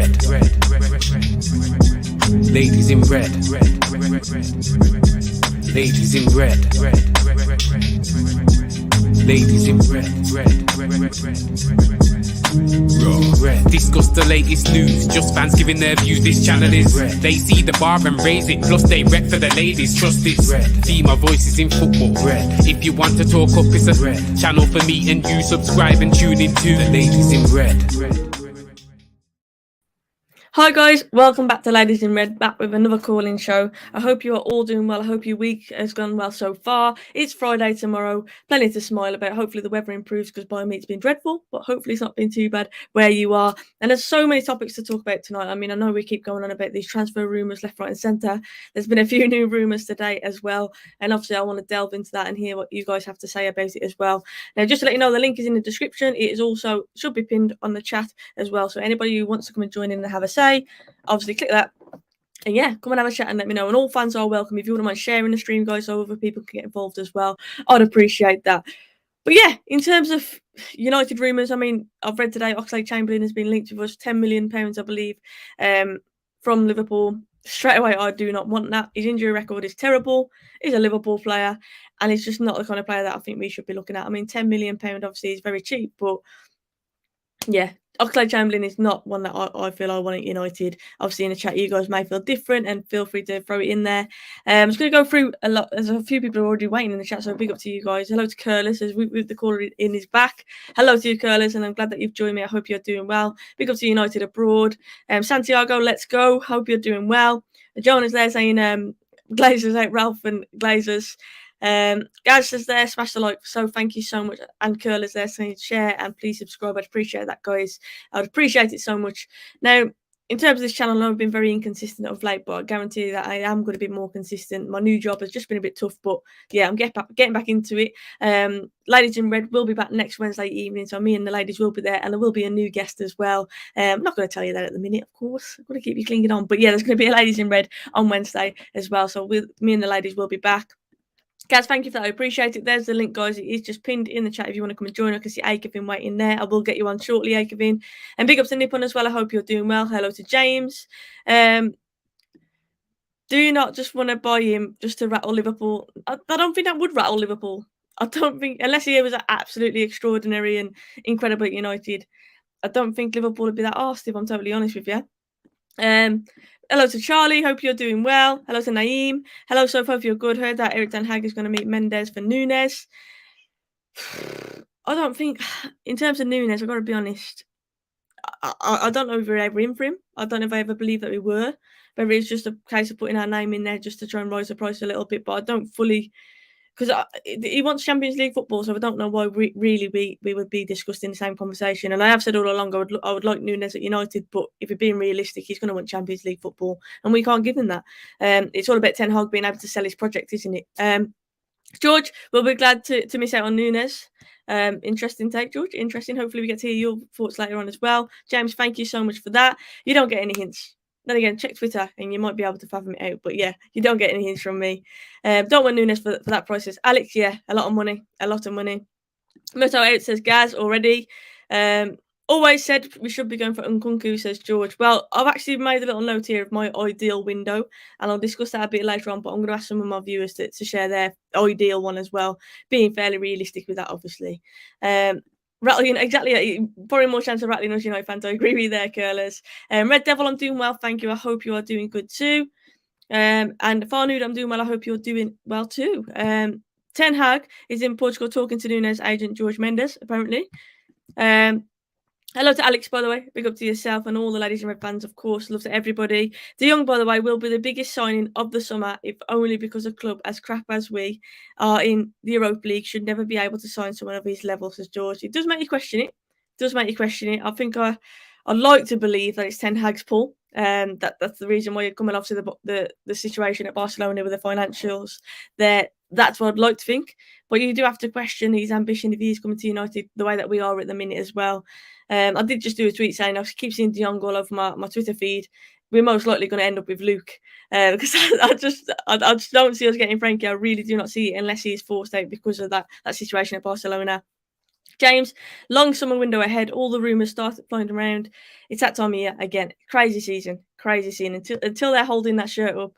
red. Ladies in red. Ladies in red. Ladies in red. Discuss the latest news, just fans giving their views. This channel is red. They see the bar and raise it, plus they rep for the ladies. Trust it's red. See my voices in football. Red. If you want to talk up, it's a red channel for me and you. Subscribe and tune into the ladies in red. Hi guys, welcome back to Ladies in Red, back with another call-in show. I hope you are all doing well. I hope your week has gone well so far. It's Friday tomorrow, plenty to smile about. Hopefully the weather improves because by me it's been dreadful, but hopefully it's not been too bad where you are. And there's so many topics to talk about tonight. I mean, I know we keep going on about these transfer rumours left, right and centre. There's been a few new rumours today as well. And obviously I want to delve into that and hear what you guys have to say about it as well. Now, just to let you know, the link is in the description. It is also, should be pinned on the chat as well. So anybody who wants to come and join in and have a say, obviously click that, and yeah, come and have a chat and let me know. And all fans are welcome. If you wouldn't mind sharing the stream, guys, so other people can get involved as well, I'd appreciate that. But yeah, in terms of United rumours, I mean, I've read today Oxlade-Chamberlain has been linked with us, £10 million, I believe, from Liverpool. Straight away, I do not want that. His injury record is terrible. He's a Liverpool player, and he's just not the kind of player that I think we should be looking at. I mean, £10 million obviously is very cheap, but yeah, Oxlade-Chamberlain is not one that I feel I want at United. Obviously, in the chat, you guys may feel different, and feel free to throw it in there. I'm just going to go through a lot. There's a few people already waiting in the chat, so big up to you guys. Hello to Curlis, as with the caller in his back. Hello to you, Curlis, and I'm glad that you've joined me. I hope you're doing well. Big up to United abroad. Santiago, let's go. Hope you're doing well. John is there saying Glazers out, Ralph and Glazers. Gaz is there, smash the like, so thank you so much. And Curl is there saying share and please subscribe. I'd appreciate that, guys. I'd appreciate it so much. Now, in terms of this channel, I've been very inconsistent of late, but I guarantee that I am going to be more consistent. My new job has just been a bit tough, but yeah, I'm getting back into it. Ladies in Red will be back next Wednesday evening, so me and the ladies will be there, and there will be a new guest as well. I'm not going to tell you that at the minute, of course. I'm going to keep you clinging on, but yeah, there's going to be a Ladies in Red on Wednesday as well, so me and the ladies will be back. Guys, thank you for that. I appreciate it. There's the link, guys. It is just pinned in the chat if you want to come and join. I can see Akevin waiting there. I will get you on shortly, Akevin. And big up to Nippon as well. I hope you're doing well. Hello to James. Do you not just want to buy him just to rattle Liverpool? I don't think that would rattle Liverpool. I don't think, unless he was absolutely extraordinary and incredible at United, I don't think Liverpool would be that arsed, if I'm totally honest with you. Hello to Charlie, hope you're doing well. Hello to Naeem. Hello, Soph, hope you're good. Heard that Eric Ten Hag is going to meet Mendes for Nunez. I don't think, in terms of Nunez, I've got to be honest, I don't know if we're ever in for him. I don't know if I ever believed that we were. Whether it's just a case of putting our name in there just to try and rise the price a little bit, but I don't fully, because he wants Champions League football, so I don't know why we would be discussing the same conversation. And I have said all along I would like Nunez at United, but if we're being realistic, he's going to want Champions League football, and we can't give him that. It's all about Ten Hag being able to sell his project, isn't it? George, we'll be glad to miss out on Nunez. Interesting take, George. Interesting. Hopefully we get to hear your thoughts later on as well. James, thank you so much for that. You don't get any hints. Then again, check Twitter and you might be able to fathom it out. But yeah, you don't get any hints from me. Don't want Nunez for that process. Alex, yeah, a lot of money. Muto out says Gaz already. Always said we should be going for Nkunku, says George. Well, I've actually made a little note here of my ideal window, and I'll discuss that a bit later on, but I'm going to ask some of my viewers to share their ideal one as well, being fairly realistic with that, obviously. Rattling, exactly, probably more chance of rattling us United fans. I agree with you there, Curlers. Red Devil, I'm doing well, thank you. I hope you are doing good too. And Farnood, I'm doing well. I hope you're doing well too. Ten Hag is in Portugal talking to Nunez agent George Mendes, apparently. Hello to Alex, by the way. Big up to yourself and all the Ladies in Red fans, of course. Love to everybody. De Jong, by the way, will be the biggest signing of the summer, if only because a club as crap as we are in the Europa League should never be able to sign someone of his level, says George. It does make you question it. I think I'd like to believe that it's Ten Hag's pull. That's the reason why you're coming off to the situation at Barcelona with the financials there. That's what I'd like to think. But you do have to question his ambition if he is coming to United the way that we are at the minute as well. I did just do a tweet saying I keep seeing De Jong all over my Twitter feed. We're most likely going to end up with Luke because I just don't see us getting Frankie. I really do not see it unless he is forced out because of that situation at Barcelona. James, long summer window ahead. All the rumours started flying around. It's that time of year again. Crazy season. Crazy season. Until they're holding that shirt up,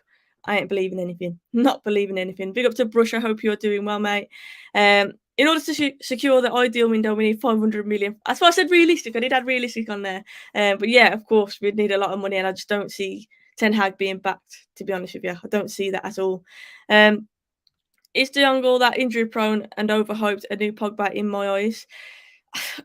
I ain't believing anything. Not believing anything. Big up to Brush. I hope you're doing well, mate. In order to secure the ideal window, we need 500 million. That's why I said realistic. I did add realistic on there. But yeah, of course, we'd need a lot of money, and I just don't see Ten Hag being backed, to be honest with you. I don't see that at all. Is Jong all that injury prone and overhyped a new Pogba in my eyes?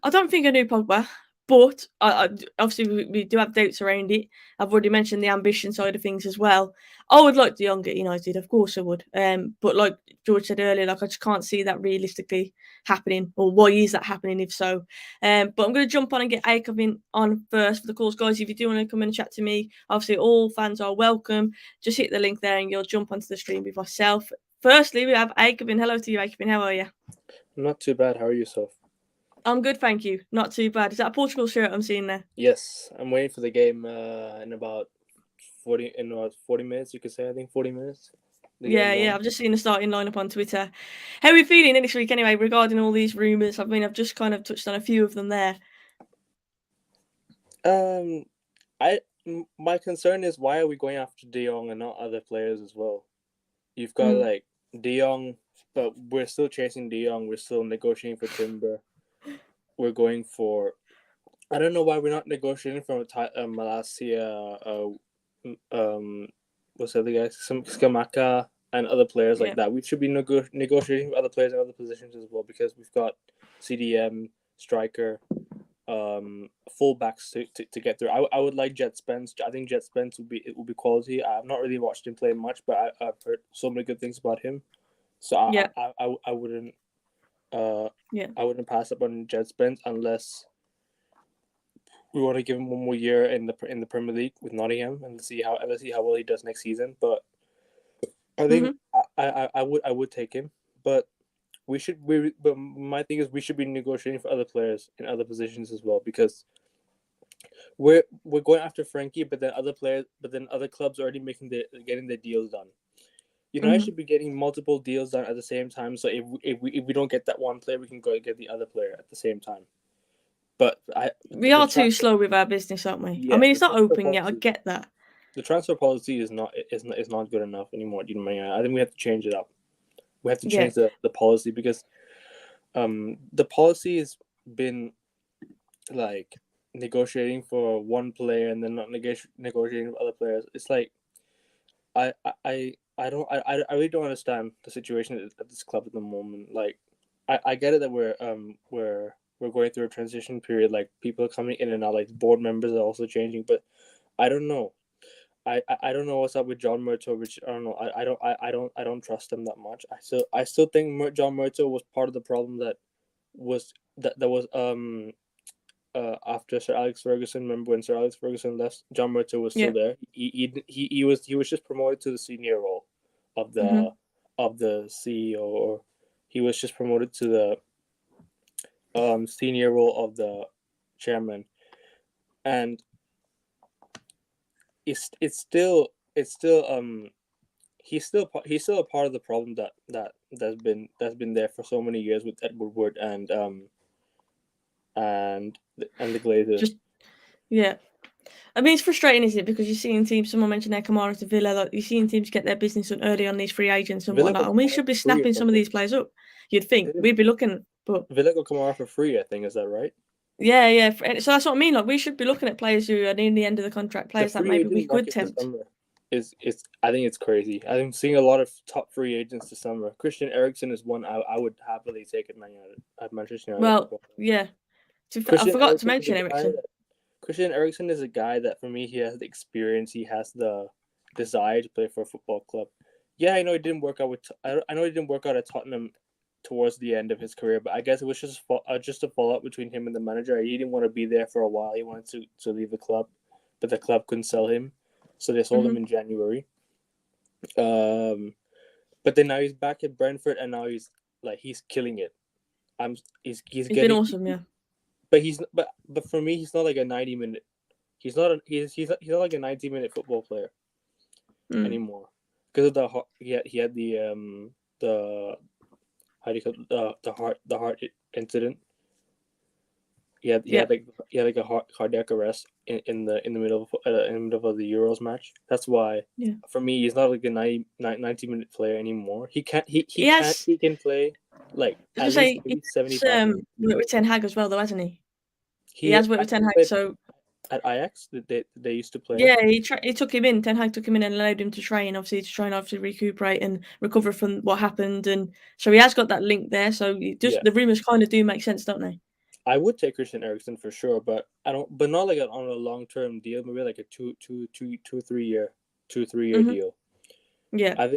I don't think a new Pogba, but obviously we do have doubts around it. I've already mentioned the ambition side of things as well. I would like De Jong at United, of course I would. But like George said earlier, like I just can't see that realistically happening, or why is that happening if so? But I'm going to jump on and get Aikoven on first for the calls, guys. If you do want to come and chat to me, obviously all fans are welcome. Just hit the link there and you'll jump onto the stream with myself. Firstly, we have Aikoven. Hello to you, Aikoven. How are you? Not too bad. How are you, Soph? I'm good, thank you. Not too bad. Is that a Portugal shirt I'm seeing there? Yes, I'm waiting for the game in about 40 minutes. You could say, I think 40 minutes. Yeah. I've just seen the starting lineup on Twitter. How are we feeling this week anyway regarding all these rumours? I mean, I've just kind of touched on a few of them there. My concern is, why are we going after De Jong and not other players as well? You've got like De Jong, but we're still chasing De Jong. We're still negotiating for Timber. We're going for. I don't know why we're not negotiating for Malacia. What's the other guys? Skamaka and other players like that. We should be negotiating with other players in other positions as well, because we've got CDM, striker, fullbacks to get through. I would like Jet Spence. I think Jet Spence would be quality. I've not really watched him play much, but I've heard so many good things about him. So I wouldn't I wouldn't pass up on Jet Spence unless we want to give him one more year in the Premier League with Nottingham, and let's see how well he does next season. But I think I would take him, but but my thing is, we should be negotiating for other players in other positions as well, because we're going after Frankie, but then other clubs are already getting their deals done. I should be getting multiple deals done at the same time. So if we don't get that one player, we can go get the other player at the same time. But we are too slow with our business, aren't we? Yeah, I mean, it's not open yet. I get that. The transfer policy is not good enough anymore. I think we have to change it up. We have to change the policy, because the policy has been like negotiating for one player and then not negotiating with other players. It's like I really don't understand the situation at this club at the moment. Like I get it that we're going through a transition period, like people are coming in and out, like board members are also changing, but I don't know. I don't know what's up with John Murtough, which I don't know. I don't trust him that much. I still think John Murtough was part of the problem that was after Sir Alex Ferguson. Remember when Sir Alex Ferguson left, John Murtough was still there. He was just promoted to the senior role of the CEO, or he was just promoted to the senior role of the chairman, and it's still he's still a part of the problem that's been there for so many years with Ed Woodward and the Glazers. I mean, it's frustrating, isn't it? Because you're seeing teams. Someone mentioned their Kamara to Villa. Like you're seeing teams get their business done early on these free agents and whatnot, and we should be snapping some of these players up. You'd think we'd be looking, but Villa got Kamara for free. I think, is that right? Yeah. So that's what I mean. Like we should be looking at players who are near the end of the contract, players that maybe we could tempt. I think it's crazy. I'm seeing a lot of top free agents this summer. Christian Eriksen is one I would happily take at Manchester United. Well, yeah. I forgot to mention Eriksen. Christian Eriksen is a guy that, for me, he has the experience. He has the desire to play for a football club. Yeah, I know it didn't work out at Tottenham towards the end of his career, but I guess it was just a fallout between him and the manager. He didn't want to be there for a while. He wanted to leave the club, but the club couldn't sell him, so they sold him in January. But then now he's back at Brentford, and now he's killing it. He's been awesome, yeah. But for me, he's not like a 90-minute. He's not like a 90-minute football player anymore, because of he had the how do you call it, the heart incident. He had like a cardiac arrest in the middle of the Euros match. That's why for me he's not like a 90-minute player anymore. He can play like at least 75 minutes. Worked with Ten Hag as well, though, hasn't he? He I has worked with Ten think Hag, so at Ajax they used to play. yeah, he took him in. Ten Hag took him in and allowed him to train, obviously, to try and obviously recuperate and recover from what happened, and so he has got that link there. So the rumours kind of do make sense, don't they? I would take Christian Eriksen for sure, but I don't. But not like on a long-term deal. Maybe like a 3 year deal. Yeah, I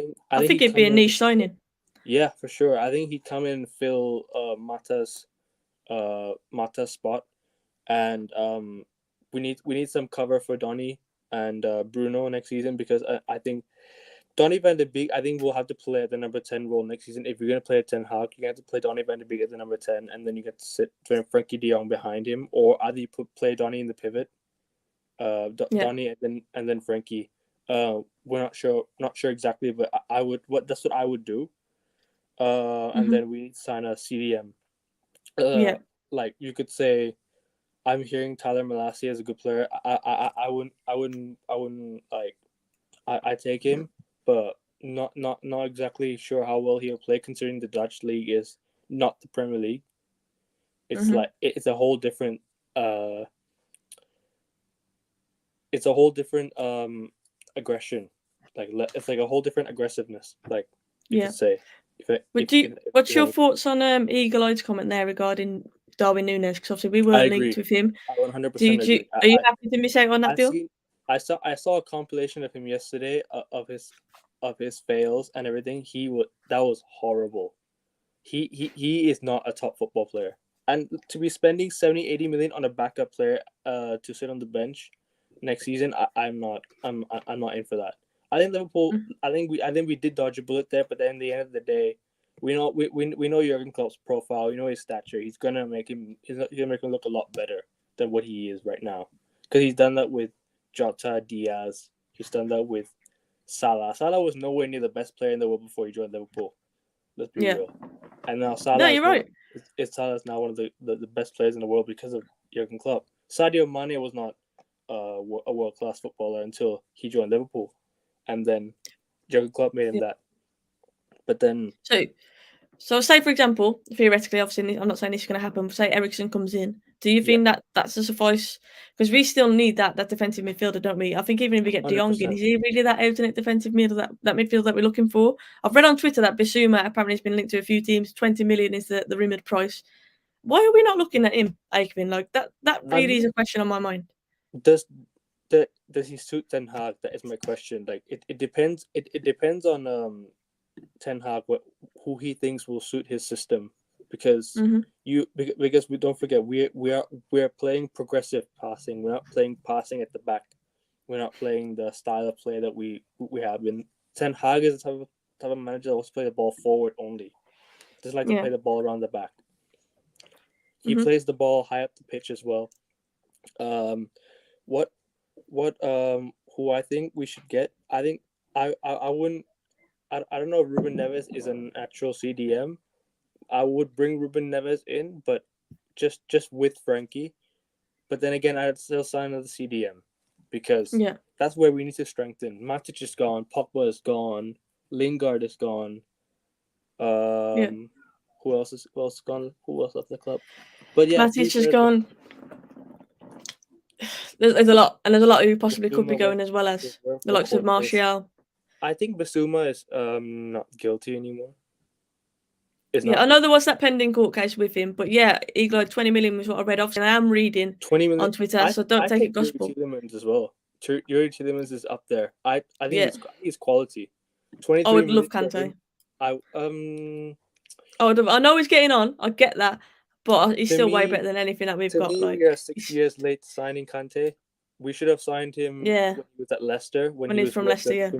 think it'd be a niche signing. Yeah, for sure. I think he'd come in and fill Mata's spot, and we need some cover for Donny and Bruno next season, because I think Donny van de Beek, I think we'll have to play at the number 10 role next season. If you're going to play at Ten Hag, you have to play Donny van de Beek at the number 10, and then you get to sit Frankie de Jong behind him, or either you play Donny in the pivot, Donny and then Frankie. We're not sure exactly, but that's what I would do. And then we sign a CDM. Like you could say, I'm hearing Tyler Malacia is a good player. I wouldn't like. I take him, but not exactly sure how well he'll play, considering the Dutch league is not the Premier League. It's like it's a whole different aggression. Like it's like a whole different aggressiveness. Like you could say. What's your thoughts on Eagle Eye's comment there regarding Darwin Nunez? Because obviously we weren't linked with him. I 100% agree. Are you happy to miss out on that deal? I saw a compilation of him yesterday of his fails and everything. That was horrible. He is not a top football player, and to be spending 70-80 million on a backup player to sit on the bench next season, I'm not in for that. I think Liverpool. I think we did dodge a bullet there, but then at the end of the day, we know Jurgen Klopp's profile. We know his stature. He's gonna make him look a lot better than what he is right now, because he's done that with Jota, Diaz. He's done that with Salah. Salah was nowhere near the best player in the world before he joined Liverpool. Let's be real. And now Salah. No, you're right. Salah's now one of the best players in the world because of Jurgen Klopp. Sadio Mane was not a world-class footballer until he joined Liverpool, and then Jurgen Klopp made him that. But then, so say for example, theoretically, obviously, I'm not saying this is going to happen. But say Eriksen comes in. Do you think that's a suffice? Because we still need that defensive midfielder, don't we? I think even if we get De Jong in, is he really that alternate defensive midfielder, that midfield that we're looking for? I've read on Twitter that Bissouma apparently has been linked to a few teams. 20 million is the rumoured price. Why are we not looking at him, Aikman? Like that really is a question on my mind. Does he suit Ten Hag? That is my question. Like it depends. It depends on Ten Hag who he thinks will suit his system, because because we don't forget we are playing progressive passing. We're not playing passing at the back. We're not playing the style of play that we have been. Ten Hag is the type of manager that wants to play the ball forward only. Doesn't like to play the ball around the back. He plays the ball high up the pitch as well. Who I think we should get? I think I wouldn't. I don't know if Ruben Neves is an actual CDM. I would bring Ruben Neves in, but just with Frankie. But then again, I'd still sign another CDM, because that's where we need to strengthen. Matic is gone. Pogba is gone. Lingard is gone. Who else gone? Who else left the club? But Matic is gone. There's a lot, and there's a lot who possibly could be going as well, as the likes of Martial. I think Bissouma is not guilty anymore. I know there was that pending court case with him, but Eagle Eye 20 million was what I read off, and I am reading 20 million on Twitter, so don't take it gospel. Tielemans as well. Yuri Tielemans is up there. I think he's quality. 23 I would love Kante. I know he's getting on. I get that, but he's still way better than anything that we've got. We are 6 years late signing Kante. We should have signed him when he was at Leicester. When he was from Leicester,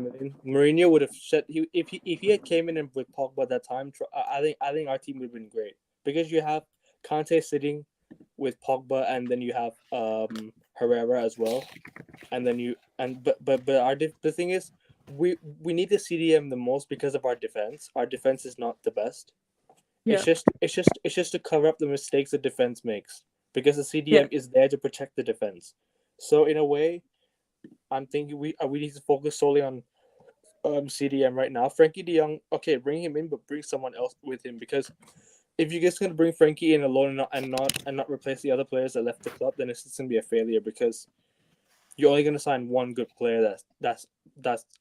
Mourinho would have said if he had came in with Pogba at that time. I think our team would have been great, because you have Kante sitting with Pogba, and then you have Herrera as well, and then but the thing is, we need the CDM the most because of our defense. Our defense is not the best. It's just to cover up the mistakes the defense makes. because the CDM is there to protect the defense. So in a way, I'm thinking we need to focus solely on CDM right now. Frankie De Jong, okay, bring him in, but bring someone else with him, because if you're just gonna bring Frankie in alone and not replace the other players that left the club, then it's just gonna be a failure, because you're only gonna sign one good player that's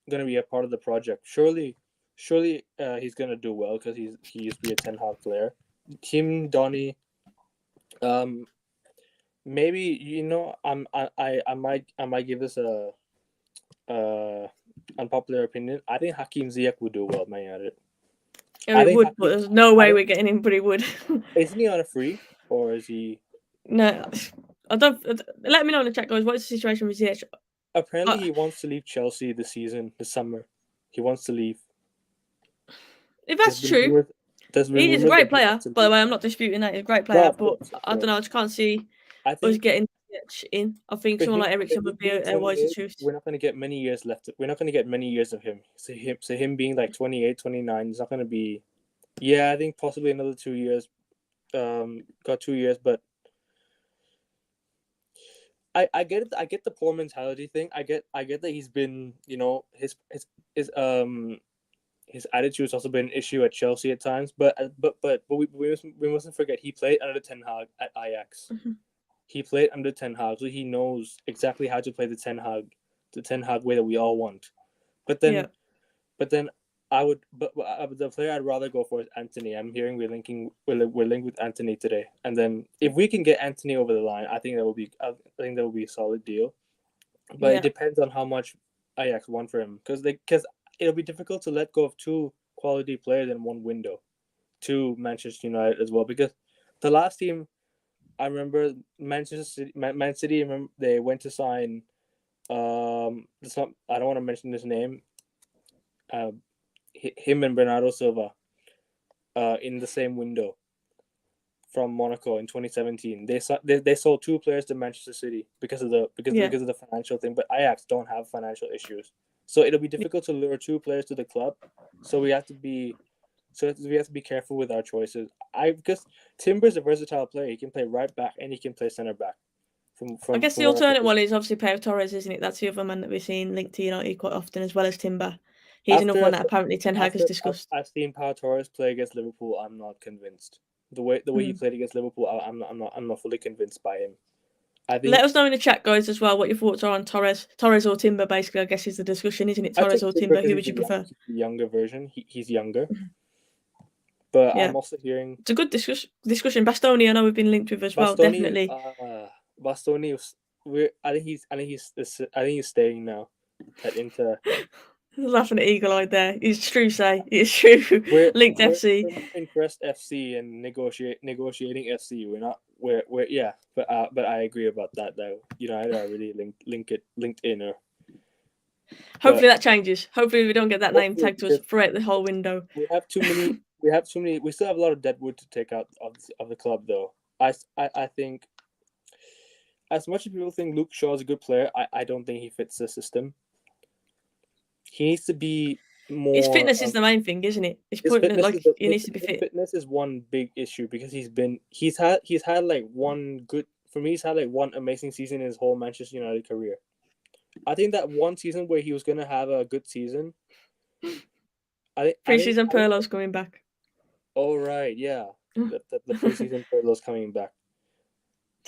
gonna be a part of the project. Surely he's gonna do well because he used to be a Ten Hag player. Tim Donny, maybe I might give this a unpopular opinion. I think Hakim Ziyech would do well, Man United. Yeah, he would, but there's no way we're getting him, but he would. Isn't he on a free, or is he? No, I don't. Let me know in the chat, guys. What's the situation with Ziyech? Apparently, he wants to leave Chelsea this summer. He wants to leave. If that's true, he is a great player. By the way, I'm not disputing that. He's a great player, but I don't know. I just can't see us getting Ziyech in. I think someone like Eriksen would be a wiser choice. We're not going to get many years left. We're not going to get many years of him. So him being like 28, 29 is not going to be. Yeah, I think possibly another 2 years. Got 2 years, but I get it. I get the poor mentality thing. I get that he's been, his attitude's also been an issue at Chelsea at times. But we mustn't forget he played under Ten Hag at Ajax. Mm-hmm. He played under Ten Hag, so he knows exactly how to play the Ten Hag way that we all want. But then the player I'd rather go for is Anthony. I'm hearing we're linked with Anthony today, and then if we can get Anthony over the line, I think that will be a solid deal. But it depends on how much Ajax want for him, because it'll be difficult to let go of two quality players in one window, to Manchester United as well, because the last team I remember Man City. Remember they went to sign. I don't want to mention his name. Him and Bernardo Silva in the same window from Monaco in 2017. They sold two players to Manchester City because of the financial thing, but Ajax don't have financial issues. So it'll be difficult to lure two players to the club. So we have to be careful with our choices. Because Timber's a versatile player. He can play right back and he can play center back. I guess the alternate one is obviously Pau Torres, isn't it? That's the other man that we're seeing linked to United quite often, as well as Timber. He's another one that apparently Ten Hag has discussed. I've seen Pau Torres play against Liverpool. I'm not convinced. The way he played against Liverpool, I'm not fully convinced by him. Let us know in the chat, guys, as well, what your thoughts are on Torres or Timber. Basically, I guess is the discussion, isn't it? Torres or Timber? Who would you prefer? The younger version. He's younger. But I'm also hearing it's a good discussion. Bastoni, I know we've been linked with as well. Definitely. Bastoni, I think he's staying now at Inter. Laughing at Eagle Eye there. It's true, it's true. Linked FC. We're not impressed FC and negotiating FC. But I agree about that though. United are really linked in. Hopefully that changes. Hopefully we don't get that name tagged to us throughout the whole window. We have too many. We still have a lot of dead wood to take out of the club though. I think, as much as people think Luke Shaw is a good player, I don't think he fits the system. He needs to be more. His fitness is the main thing, isn't it? He needs to be fit. Fitness is one big issue because he's had like one amazing season in his whole Manchester United career. I think that one season where he was gonna have a good season. Pre-season Pirlo's coming back. Oh right, yeah. The pre-season Pirlo's coming back.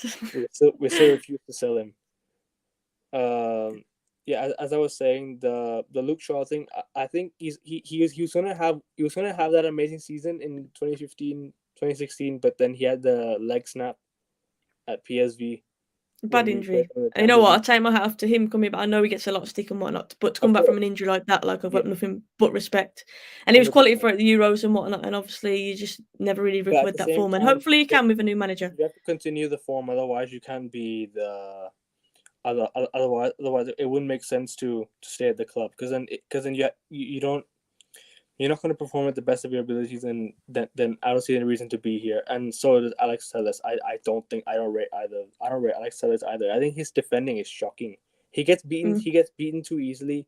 We still refuse to sell him. As I was saying, the Luke Shaw thing, I think he was gonna have that amazing season in 2015, 2016, but then he had the leg snap at PSV. Bad injury. You know what? I take my hat off to him coming back. I know he gets a lot of stick and whatnot, but to come back from an injury like that, I've got nothing but respect. And he was quality for the Euros and whatnot, and obviously you just never really recovered that form. And hopefully you can with a new manager. You have to continue the form, otherwise you can't be the. Otherwise, it wouldn't make sense to stay at the club because then you're not going to perform at the best of your abilities, and then I don't see any reason to be here. And so does Alex Telles. I don't rate Alex Telles either. I think his defending is shocking. He gets beaten. He gets beaten too easily.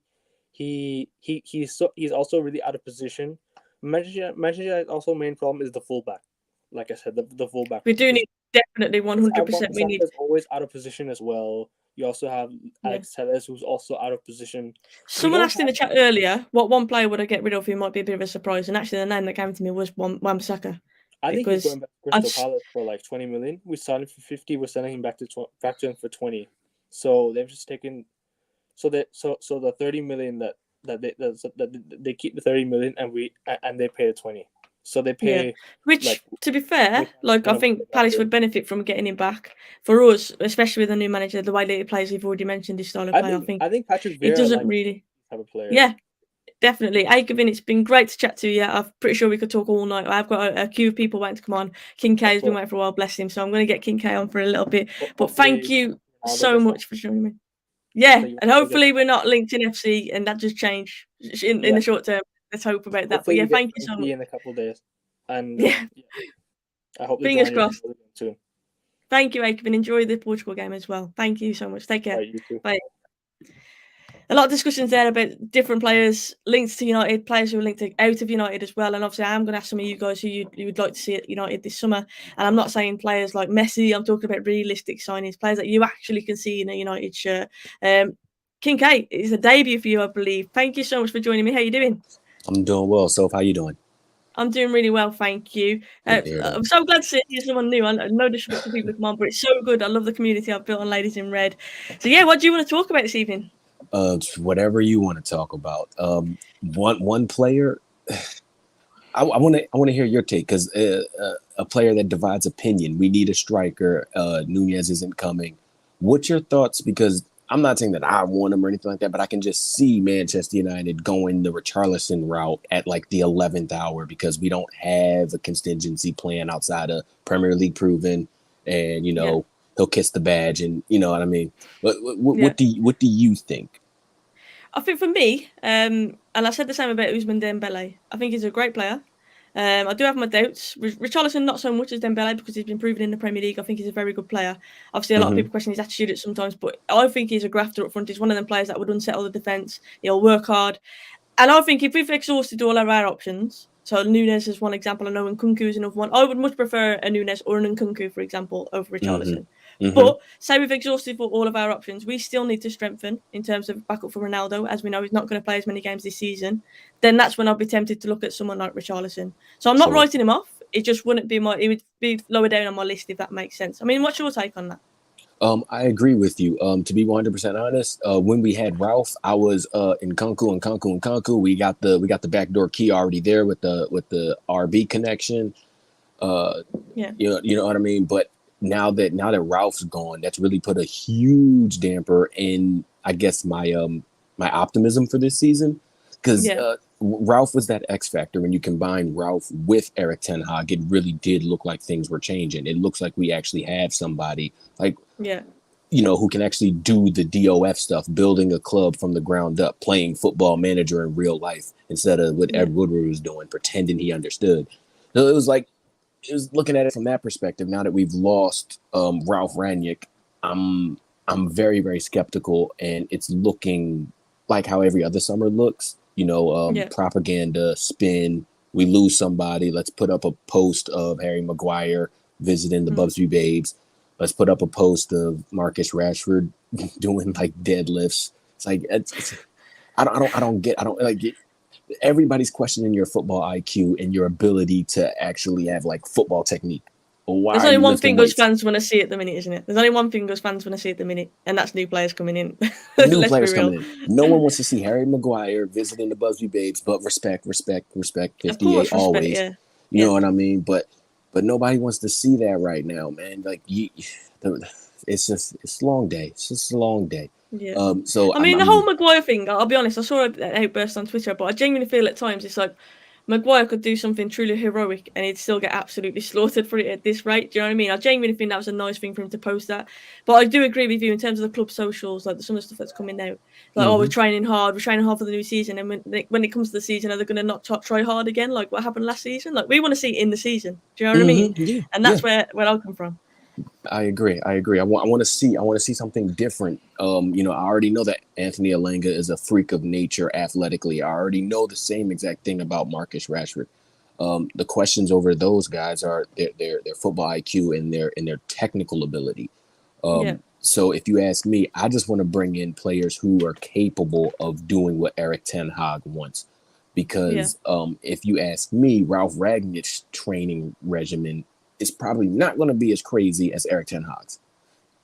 He's also really out of position. Manchester United's also main problem is the fullback. Like I said, the fullback. We do need Definitely 100% we need. Is always out of position as well. You also have Alex Telles, who's also out of position. Someone asked in the chat earlier, what one player would I get rid of who might be a bit of a surprise? And actually, the name that came to me was Wan-Bissaka. I think he's going back to Crystal Palace for like 20 million. We signed him for 50. We're sending him back to him for 20. So they've just taken. So the 30 million that they keep the 30 million and they pay the 20. So they pay. Yeah. Which, to be fair, like I think Palace would benefit from getting him back. For us, especially with a new manager, the way that he plays, we've already mentioned his style of play. I think Patrick Vieira it doesn't really have a player. Yeah, definitely. Aikavin, it's been great to chat to you. I'm pretty sure we could talk all night. I've got a queue of people waiting to come on. King K has been waiting for a while, bless him. So I'm going to get King K on for a little bit. But thank you so much for joining me. Yeah, and hopefully we're not linked in FC and that just changed in the short term. Let's hope about that. But yeah, thank you so much. In a couple of days. And I hope fingers crossed soon. Thank you, Aikavin. Enjoy the Portugal game as well. Thank you so much. Take care. Right, you too. Bye. A lot of discussions there about different players linked to United, players who are linked out of United as well. And obviously, I'm going to ask some of you guys who you would like to see at United this summer. And I'm not saying players like Messi. I'm talking about realistic signings, players that you actually can see in a United shirt. King K, it's a debut for you, I believe. Thank you so much for joining me. How are you doing? I'm doing well. Soph, how you doing? I'm doing really well, thank you. I'm so glad to see someone new. I no disrespect to people who come on, but it's so good. I love the community I've built on Ladies in Red. So yeah, what do you want to talk about this evening? Whatever you want to talk about. One player. I want to hear your take because a player that divides opinion. We need a striker. Nunez isn't coming. What's your thoughts? Because I'm not saying that I want him or anything like that, but I can just see Manchester United going the Richarlison route at like the 11th hour because we don't have a contingency plan outside of Premier League proven, and he'll kiss the badge, and you know what I mean. What do you think? I think for me, and I said the same about Ousmane Dembele. I think he's a great player. I do have my doubts. Richarlison, not so much as Dembele because he's been proven in the Premier League. I think he's a very good player. Obviously, a lot of people question his attitude at sometimes, but I think he's a grafter up front. He's one of them players that would unsettle the defence. He'll work hard. And I think if we've exhausted all of our options, so Nunez is one example, I know Nkunku is another one. I would much prefer a Nunez or an Nkunku, for example, over Richarlison. But say we've exhausted all of our options, we still need to strengthen in terms of backup for Ronaldo, as we know he's not going to play as many games this season. Then that's when I'll be tempted to look at someone like Richarlison. So I'm not writing him off. It just wouldn't be it would be lower down on my list if that makes sense. I mean, what's your take on that? I agree with you. To be 100% honest, when we had Ralph, I was in Nkunku. We got the backdoor key already there with the RB connection. You know what I mean. But now that Ralph's gone, that's really put a huge damper in, I guess, my optimism for this season, because Ralph was that X factor. When you combine Ralph with Erik ten Hag, it really did look like things were changing. It looks like we actually have somebody who can actually do the DOF stuff, building a club from the ground up, playing Football Manager in real life instead of what Ed Woodward was doing, pretending he understood. So it was looking at it from that perspective. Now that we've lost Ralph Rangnick, I'm very, very skeptical, and it's looking like how every other summer looks. Propaganda, spin. We lose somebody. Let's put up a post of Harry Maguire visiting the Bubsby Babes. Let's put up a post of Marcus Rashford doing like deadlifts. It's like I don't get it. Everybody's questioning your football IQ and your ability to actually have like football technique. There's only one thing us fans want to see at the minute, isn't it? There's only one thing us fans want to see at the minute, and that's new players coming in. New players coming in. No one wants to see Harry Maguire visiting the Busby Babes, but respect. 58 always. You know what I mean? But nobody wants to see that right now, man. Like it's a long day. It's just a long day. Yeah. The whole Maguire thing, I'll be honest, I saw an outburst on Twitter, but I genuinely feel at times it's like Maguire could do something truly heroic and he'd still get absolutely slaughtered for it at this rate. Do you know what I mean? I genuinely think that was a nice thing for him to post that. But I do agree with you in terms of the club socials, like some of the stuff that's coming out. Like, we're training hard for the new season. And when it comes to the season, are they going to not try hard again, like what happened last season? Like, we want to see it in the season. Do you know what I mean? Yeah, and that's where I come from. I agree. I want to see something different. I already know that Anthony Elanga is a freak of nature athletically. I already know the same exact thing about Marcus Rashford. The questions over those guys are their football IQ and their technical ability. So if you ask me, I just want to bring in players who are capable of doing what Eric Ten Hag wants. Because if you ask me, Ralph Ragnick's training regimen is probably not going to be as crazy as Eric Ten Hag's.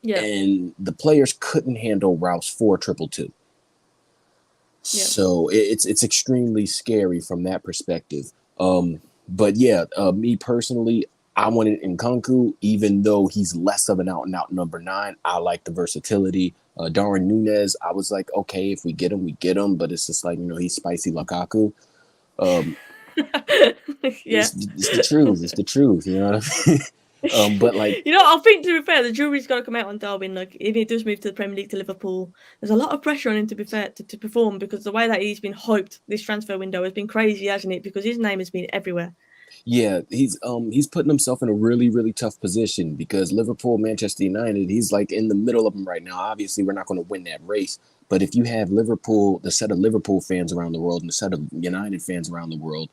And the players couldn't handle Ralph's 4-2-2. So it's extremely scary from that perspective. But me personally, I wanted Nkunku, even though he's less of an out-and-out number 9. I like the versatility. Darwin Nunez, I was like, okay, if we get him, we get him. But it's just like, he's spicy Lukaku. It's the truth. It's the truth. You know what I mean? But like, I think, to be fair, the jury's got to come out on Darwin. Like, if he does move to the Premier League to Liverpool, there's a lot of pressure on him, to be fair, to perform, because the way that he's been hyped this transfer window has been crazy, hasn't it? Because his name has been everywhere. Yeah, he's putting himself in a really, really tough position, because Liverpool, Manchester United, he's like in the middle of them right now. Obviously, we're not going to win that race. But if you have Liverpool, the set of Liverpool fans around the world and the set of United fans around the world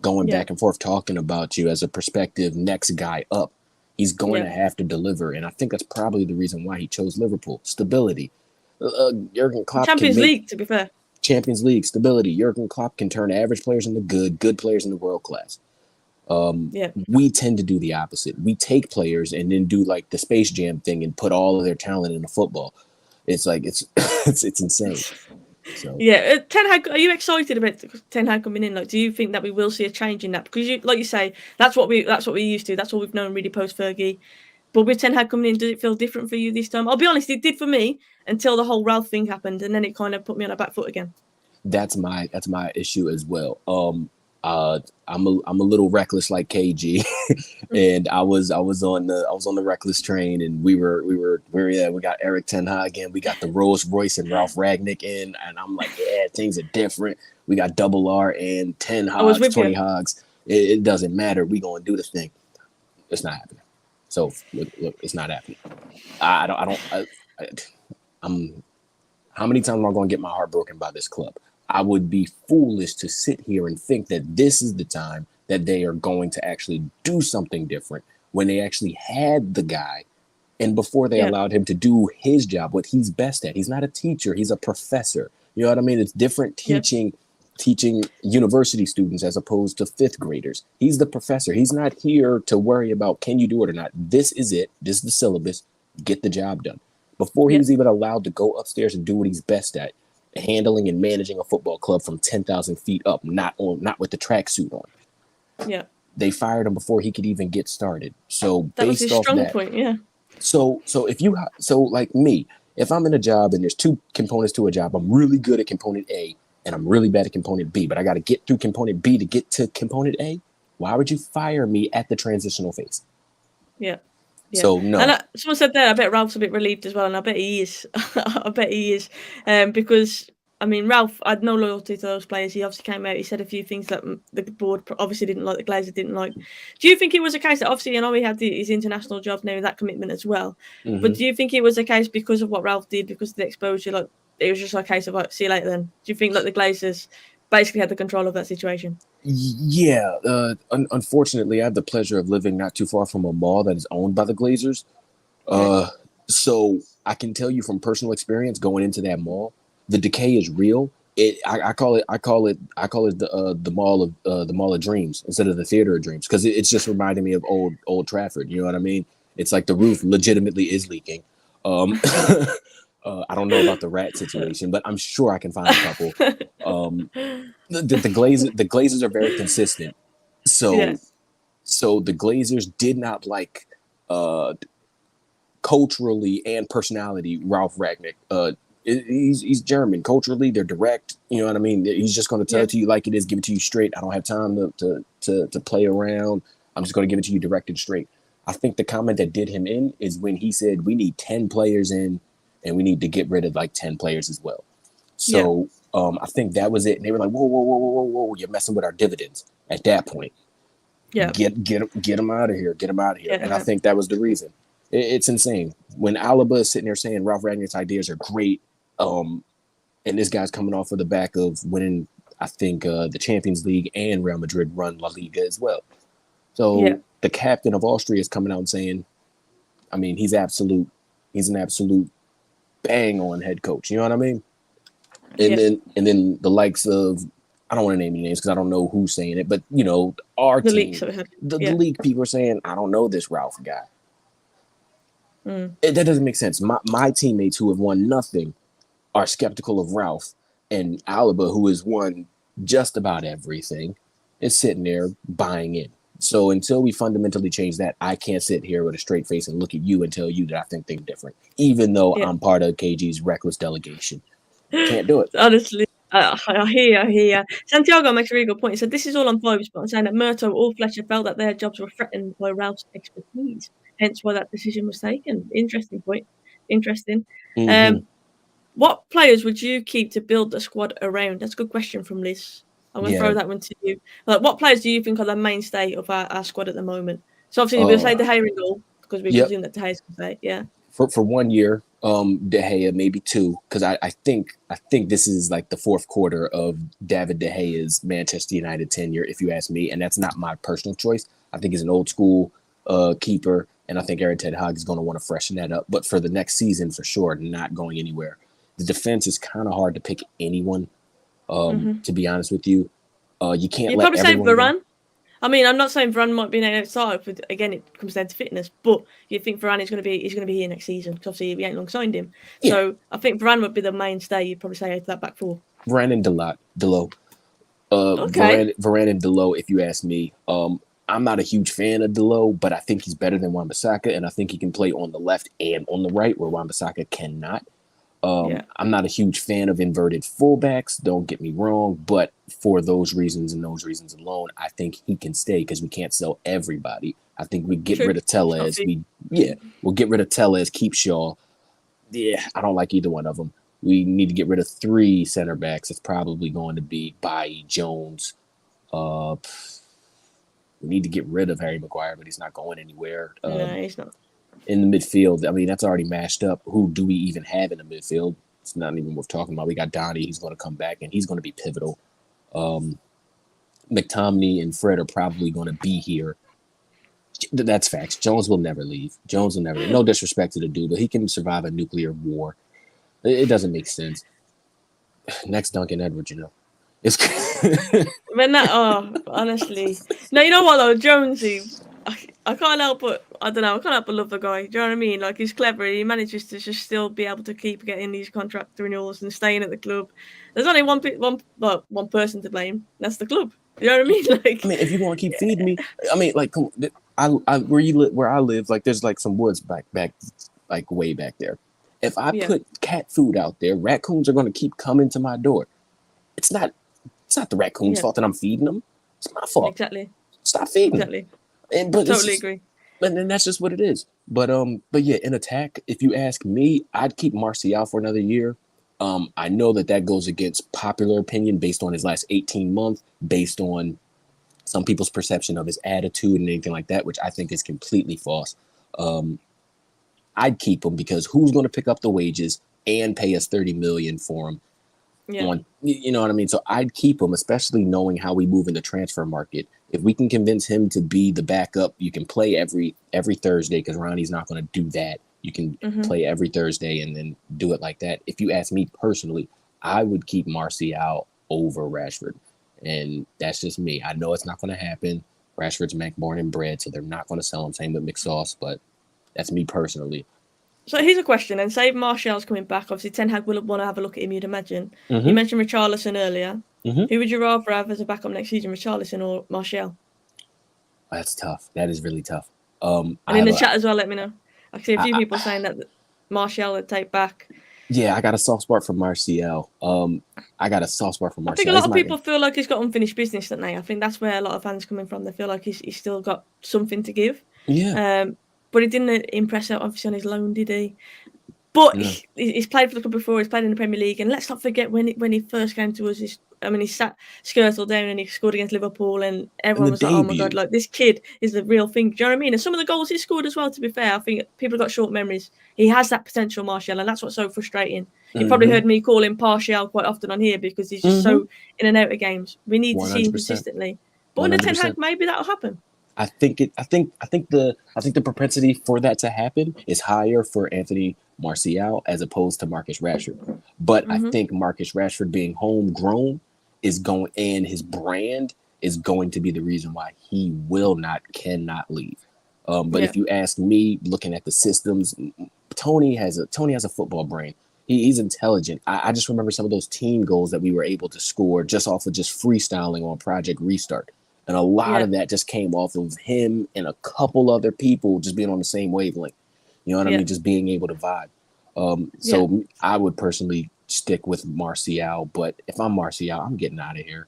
going back and forth talking about you as a prospective next guy up, he's going to have to deliver. And I think that's probably the reason why he chose Liverpool. Stability. Jurgen Klopp Champions League, to be fair. Champions League, stability. Jurgen Klopp can turn average players into good players into world class. We tend to do the opposite. We take players and then do like the Space Jam thing and put all of their talent into football. It's like it's insane. So Ten Hag, are you excited about Ten Hag coming in? Like, do you think that we will see a change in that? Because like you say, that's what we used to. That's what we've known really post Fergie. But with Ten Hag coming in, does it feel different for you this time? I'll be honest, it did for me until the whole Ralph thing happened, and then it kind of put me on a back foot again. That's my issue as well. I'm a little reckless like KG, and I was on the reckless train, and we got Eric Ten Hag in, we got the Rolls Royce and Ralph Ragnick in, and I'm like, things are different. We got Double R and 10 Hogs, 20 Hogs. It doesn't matter. We gonna do the thing. It's not happening. So look, it's not happening. How many times am I gonna get my heart broken by this club? I would be foolish to sit here and think that this is the time that they are going to actually do something different when they actually had the guy and before they allowed him to do his job, what he's best at. He's not a teacher. He's a professor. You know what I mean? It's different teaching university students as opposed to fifth graders. He's the professor. He's not here to worry about, can you do it or not? This is it. This is the syllabus. Get the job done. Before he was even allowed to go upstairs and do what he's best at, handling and managing a football club from 10,000 feet up, not with the tracksuit on. Yeah. They fired him before he could even get started. So that was his strong point, So like me, if I'm in a job and there's two components to a job, I'm really good at component A and I'm really bad at component B, but I got to get through component B to get to component A. Why would you fire me at the transitional phase? Yeah. So no. And someone said there, I bet Ralph's a bit relieved as well, and I bet he is. Because I mean, Ralph had no loyalty to those players. He obviously came out. He said a few things that the board obviously didn't like. The Glazers didn't like. Do you think it was a case that obviously, I know he had his international job now, that commitment as well. Mm-hmm. But do you think it was a case because of what Ralph did, because of the exposure? Like, it was just a case of like, see you later. Then do you think like the Glazers basically had the control of that situation? Yeah, unfortunately, I have the pleasure of living not too far from a mall that is owned by the Glazers. So I can tell you from personal experience going into that mall, the decay is real. I call it the mall of dreams instead of the theater of dreams, because it's just reminding me of old Trafford. You know what I mean? It's like the roof legitimately is leaking. I don't know about the rat situation, but I'm sure I can find a couple. The Glazers are very consistent. So the Glazers did not like culturally and personality Ralph Ragnick. He's German. Culturally, they're direct. You know what I mean? He's just going to tell it to you like it is, give it to you straight. I don't have time to play around. I'm just going to give it to you direct and straight. I think the comment that did him in is when he said, we need 10 players in, and we need to get rid of like 10 players as well. So I think that was it. And they were like, whoa, you're messing with our dividends at that point. Yeah. Get them out of here. Get them out of here. Yeah. And I think that was the reason. It's insane. When Alaba is sitting there saying Ralph Ragnick's ideas are great, and this guy's coming off of the back of winning I think the Champions League and Real Madrid run La Liga as well. So the captain of Austria is coming out and saying, I mean, he's an absolute bang on head coach. You know what I mean? And then the likes of, I don't want to name any names because I don't know who's saying it, but you know, our the team, leaks that we had. the league people are saying, I don't know this Ralph guy. That doesn't make sense. My teammates who have won nothing are skeptical of Ralph, and Alaba, who has won just about everything, is sitting there buying in. So until we fundamentally change that, I can't sit here with a straight face and look at you and tell you that I think they're different, even though I'm part of KG's reckless delegation. Can't do it. Honestly, I hear. Santiago makes a really good point. He said, this is all on vibes, but I'm saying that Murto or Fletcher felt that their jobs were threatened by Ralph's expertise, hence why that decision was taken. Interesting point. Interesting. What players would you keep to build the squad around? That's a good question from Liz. I'm going to throw that one to you. Like, what players do you think are the mainstay of our squad at the moment? So obviously we'll say De Gea in goal because we presume that De Gea's going to play. For 1 year, De Gea, maybe 2, because I think this is like the fourth quarter of David De Gea's Manchester United tenure, if you ask me, and that's not my personal choice. I think he's an old school keeper, and I think Erik ten Hag is going to want to freshen that up. But for the next season, for sure, not going anywhere. The defense is kind of hard to pick anyone, to be honest with you. You can't You'd probably say Varane. I mean, I'm not saying Varane might be an outside, but again, it comes down to fitness. But you think Varane is going to be here next season because obviously we ain't long signed him. Yeah. So I think Varane would be the mainstay. You'd probably say out of that back four. Varane and Dalot. Varane and Dalot, if you ask me. I'm not a huge fan of Dalot, but I think he's better than Wan-Bissaka, and I think he can play on the left and on the right where Wan-Bissaka cannot. I'm not a huge fan of inverted fullbacks, don't get me wrong, but for those reasons and those reasons alone, I think he can stay because we can't sell everybody. I think we get rid of Tellez. We'll get rid of Tellez, keep Shaw. Yeah, I don't like either one of them. We need to get rid of 3 center backs. It's probably going to be Bailly, Jones. We need to get rid of Harry Maguire, but he's not going anywhere. No, he's not. In the midfield, I mean, that's already mashed up. Who do we even have in the midfield? It's not even worth talking about. We got Donnie. He's going to come back, and he's going to be pivotal. McTominay and Fred are probably going to be here. That's facts. Jones will never leave. No disrespect to the dude, but he can survive a nuclear war. It doesn't make sense. Next Duncan Edwards, you know. It's honestly. No, you know what though, Jonesy, I can't help but love the guy. Do you know what I mean? Like, he's clever. He manages to just still be able to keep getting these contract renewals and staying at the club. There's only one person to blame. That's the club. You know what I mean? Like, I mean, if you want to keep feeding me, I mean, like, where I live, like, there's like some woods back, like way back there. If I put cat food out there, raccoons are going to keep coming to my door. It's not the raccoon's fault that I'm feeding them. It's my fault. Exactly. Stop feeding. Exactly. But totally agree. And then that's just what it is. But yeah, in attack, if you ask me, I'd keep Martial for another year. I know that goes against popular opinion based on his last 18 months, based on some people's perception of his attitude and anything like that, which I think is completely false. I'd keep him because who's going to pick up the wages and pay us $30 million for him? Yeah. You know what I mean? So I'd keep him, especially knowing how we move in the transfer market. If we can convince him to be the backup, you can play every Thursday because Ronnie's not going to do that. You can play every Thursday and then do it like that. If you ask me personally, I would keep Martial over Rashford. And that's just me. I know it's not going to happen. Rashford's born and bred, so they're not going to sell him. Same with McSauce, but that's me personally. So here's a question, and say Martial's coming back. Obviously, Ten Hag will want to have a look at him, you'd imagine. You mentioned Richarlison earlier. Who would you rather have as a backup next season, Richarlison or Martial? That's tough. That is really tough. And in the chat as well, let me know. I see a few people saying that Martial would take back. Yeah, I got a soft spot for Martial. I think a lot of people feel like he's got unfinished business, don't they? I think that's where a lot of fans are coming from. They feel like he's still got something to give. Yeah. But he didn't impress out, obviously, on his loan, did he? But he's played for the club before. He's played in the Premier League. And let's not forget when he first came to us I mean, he sat Skirtle down and he scored against Liverpool, and everyone was like, "Oh my god, like this kid is the real thing." Do you know what I mean? And some of the goals he scored as well. To be fair, I think people have got short memories. He has that potential, Martial, and that's what's so frustrating. You probably heard me call him Partial quite often on here because he's just so in and out of games. We need to see him consistently. But under Ten Hag, maybe that'll happen. I think the propensity for that to happen is higher for Anthony Martial as opposed to Marcus Rashford. But I think Marcus Rashford being homegrown and his brand is going to be the reason why he cannot leave. But if you ask me, looking at the systems, Tony has a football brain. He's intelligent. I just remember some of those team goals that we were able to score just off of just freestyling on Project Restart. And a lot of that just came off of him and a couple other people just being on the same wavelength. You know what I mean? Just being able to vibe. So I would personally stick with Martial, but if I'm Martial, I'm getting out of here.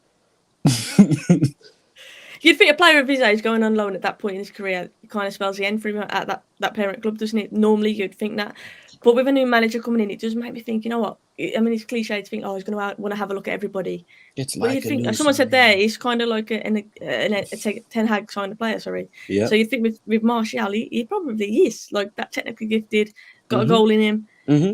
You'd think a player of his age going on loan at that point in his career kind of spells the end for him at that parent club, doesn't it? Normally, you'd think that. But with a new manager coming in, it does make me think, you know what? I mean, it's cliche to think, he's going to want to have a look at everybody. It's but you'd think, someone said there, he's kind of like a Ten Hag kind of player, sorry. Yeah. So you'd think with Martial, he probably is like that technically gifted, got a goal in him.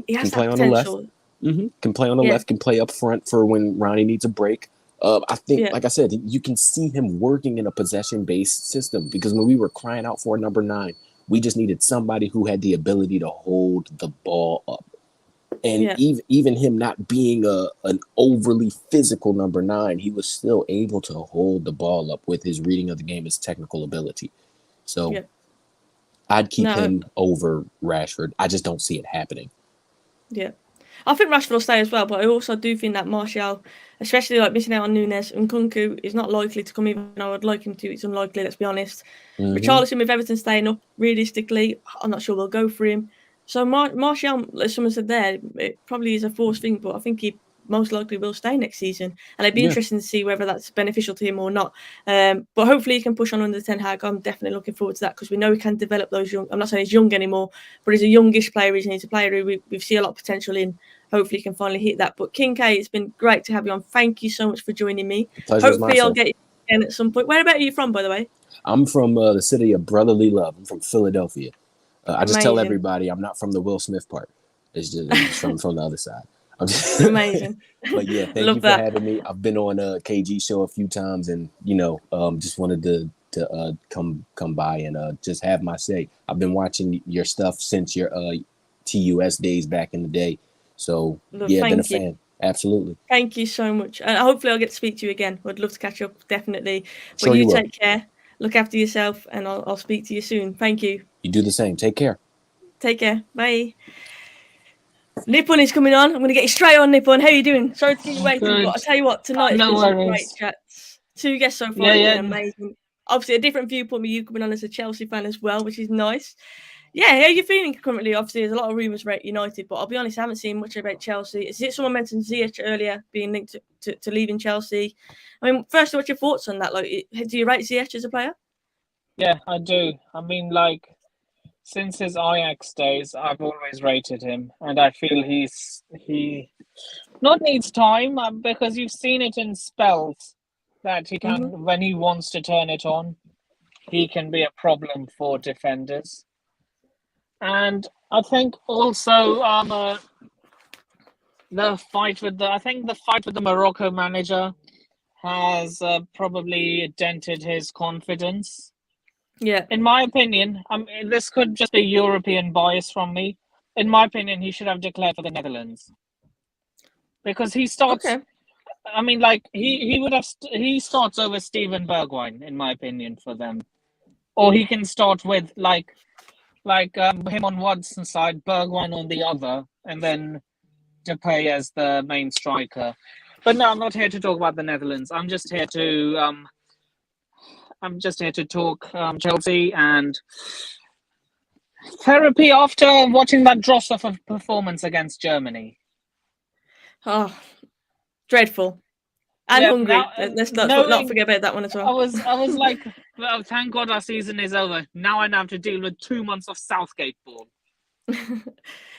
He has that potential. Can play on the left, can play up front for when Ronnie needs a break. I think, like I said, you can see him working in a possession-based system because when we were crying out for a number 9, we just needed somebody who had the ability to hold the ball up. And even him not being an overly physical number 9, he was still able to hold the ball up with his reading of the game, his technical ability. So I'd keep him over Rashford. I just don't see it happening. Yeah. I think Rashford will stay as well, but I also do think that Martial, especially like missing out on Nunez and Nkunku, is not likely to come, even though I'd like him to. It's unlikely, let's be honest. Richarlison with Everton staying up, realistically, I'm not sure we'll go for him. So Martial, as someone said there, it probably is a forced thing, but I think he most likely will stay next season. And it'd be interesting to see whether that's beneficial to him or not. But hopefully he can push on under Ten Hag. I'm definitely looking forward to that because we know he can develop those young. I'm not saying he's young anymore, but he's a youngish player. He's a player who we see a lot of potential in. Hopefully he can finally hit that. But King K, it's been great to have you on. Thank you so much for joining me. Hopefully I'll get you again at some point. Where about are you from, by the way? I'm from the city of brotherly love. I'm from Philadelphia. I just tell everybody I'm not from the Will Smith part. It's just from the other side. Amazing. But yeah, thank you for having me. I've been on a KG show a few times, and just wanted to come by and just have my say. I've been watching your stuff since your TUS days back in the day. So been a fan. Absolutely. Thank you so much. Hopefully I'll get to speak to you again. I'd love to catch up, definitely. But sure you take care. Look after yourself, and I'll speak to you soon. Thank you. You do the same. Take care. Take care. Bye. Nippon is coming on. I'm going to get you straight on, Nippon. How are you doing? Sorry to keep you waiting, but I'll tell you what, tonight has been some great chats. 2 guests so far. Been amazing. Obviously, a different viewpoint with you coming on as a Chelsea fan as well, which is nice. Yeah, how are you feeling currently? Obviously, there's a lot of rumours about United, but I'll be honest, I haven't seen much about Chelsea. Is it someone mentioned Ziyech earlier being linked to leaving Chelsea? I mean, first, what's your thoughts on that? Like, do you rate Ziyech as a player? Yeah, I do. I mean, like, since his Ajax days, I've always rated him, and I feel he not needs time because you've seen it in spells that he can, when he wants to turn it on, he can be a problem for defenders. And I think also the fight with the Morocco manager has probably dented his confidence. Yeah. In my opinion, this could just be European bias from me. In my opinion, he should have declared for the Netherlands. Because he starts... Okay. I mean, like, he starts over Steven Bergwijn, in my opinion, for them. Or he can start with, him on one side, Bergwijn on the other, and then Depay as the main striker. But no, I'm not here to talk about the Netherlands. I'm just here to talk Chelsea and therapy after watching that dross of a performance against Germany. Oh, dreadful. And hungry. Let's not forget about that one as well. I was like, well, thank God our season is over. Now I have to deal with 2 months of Southgate ball.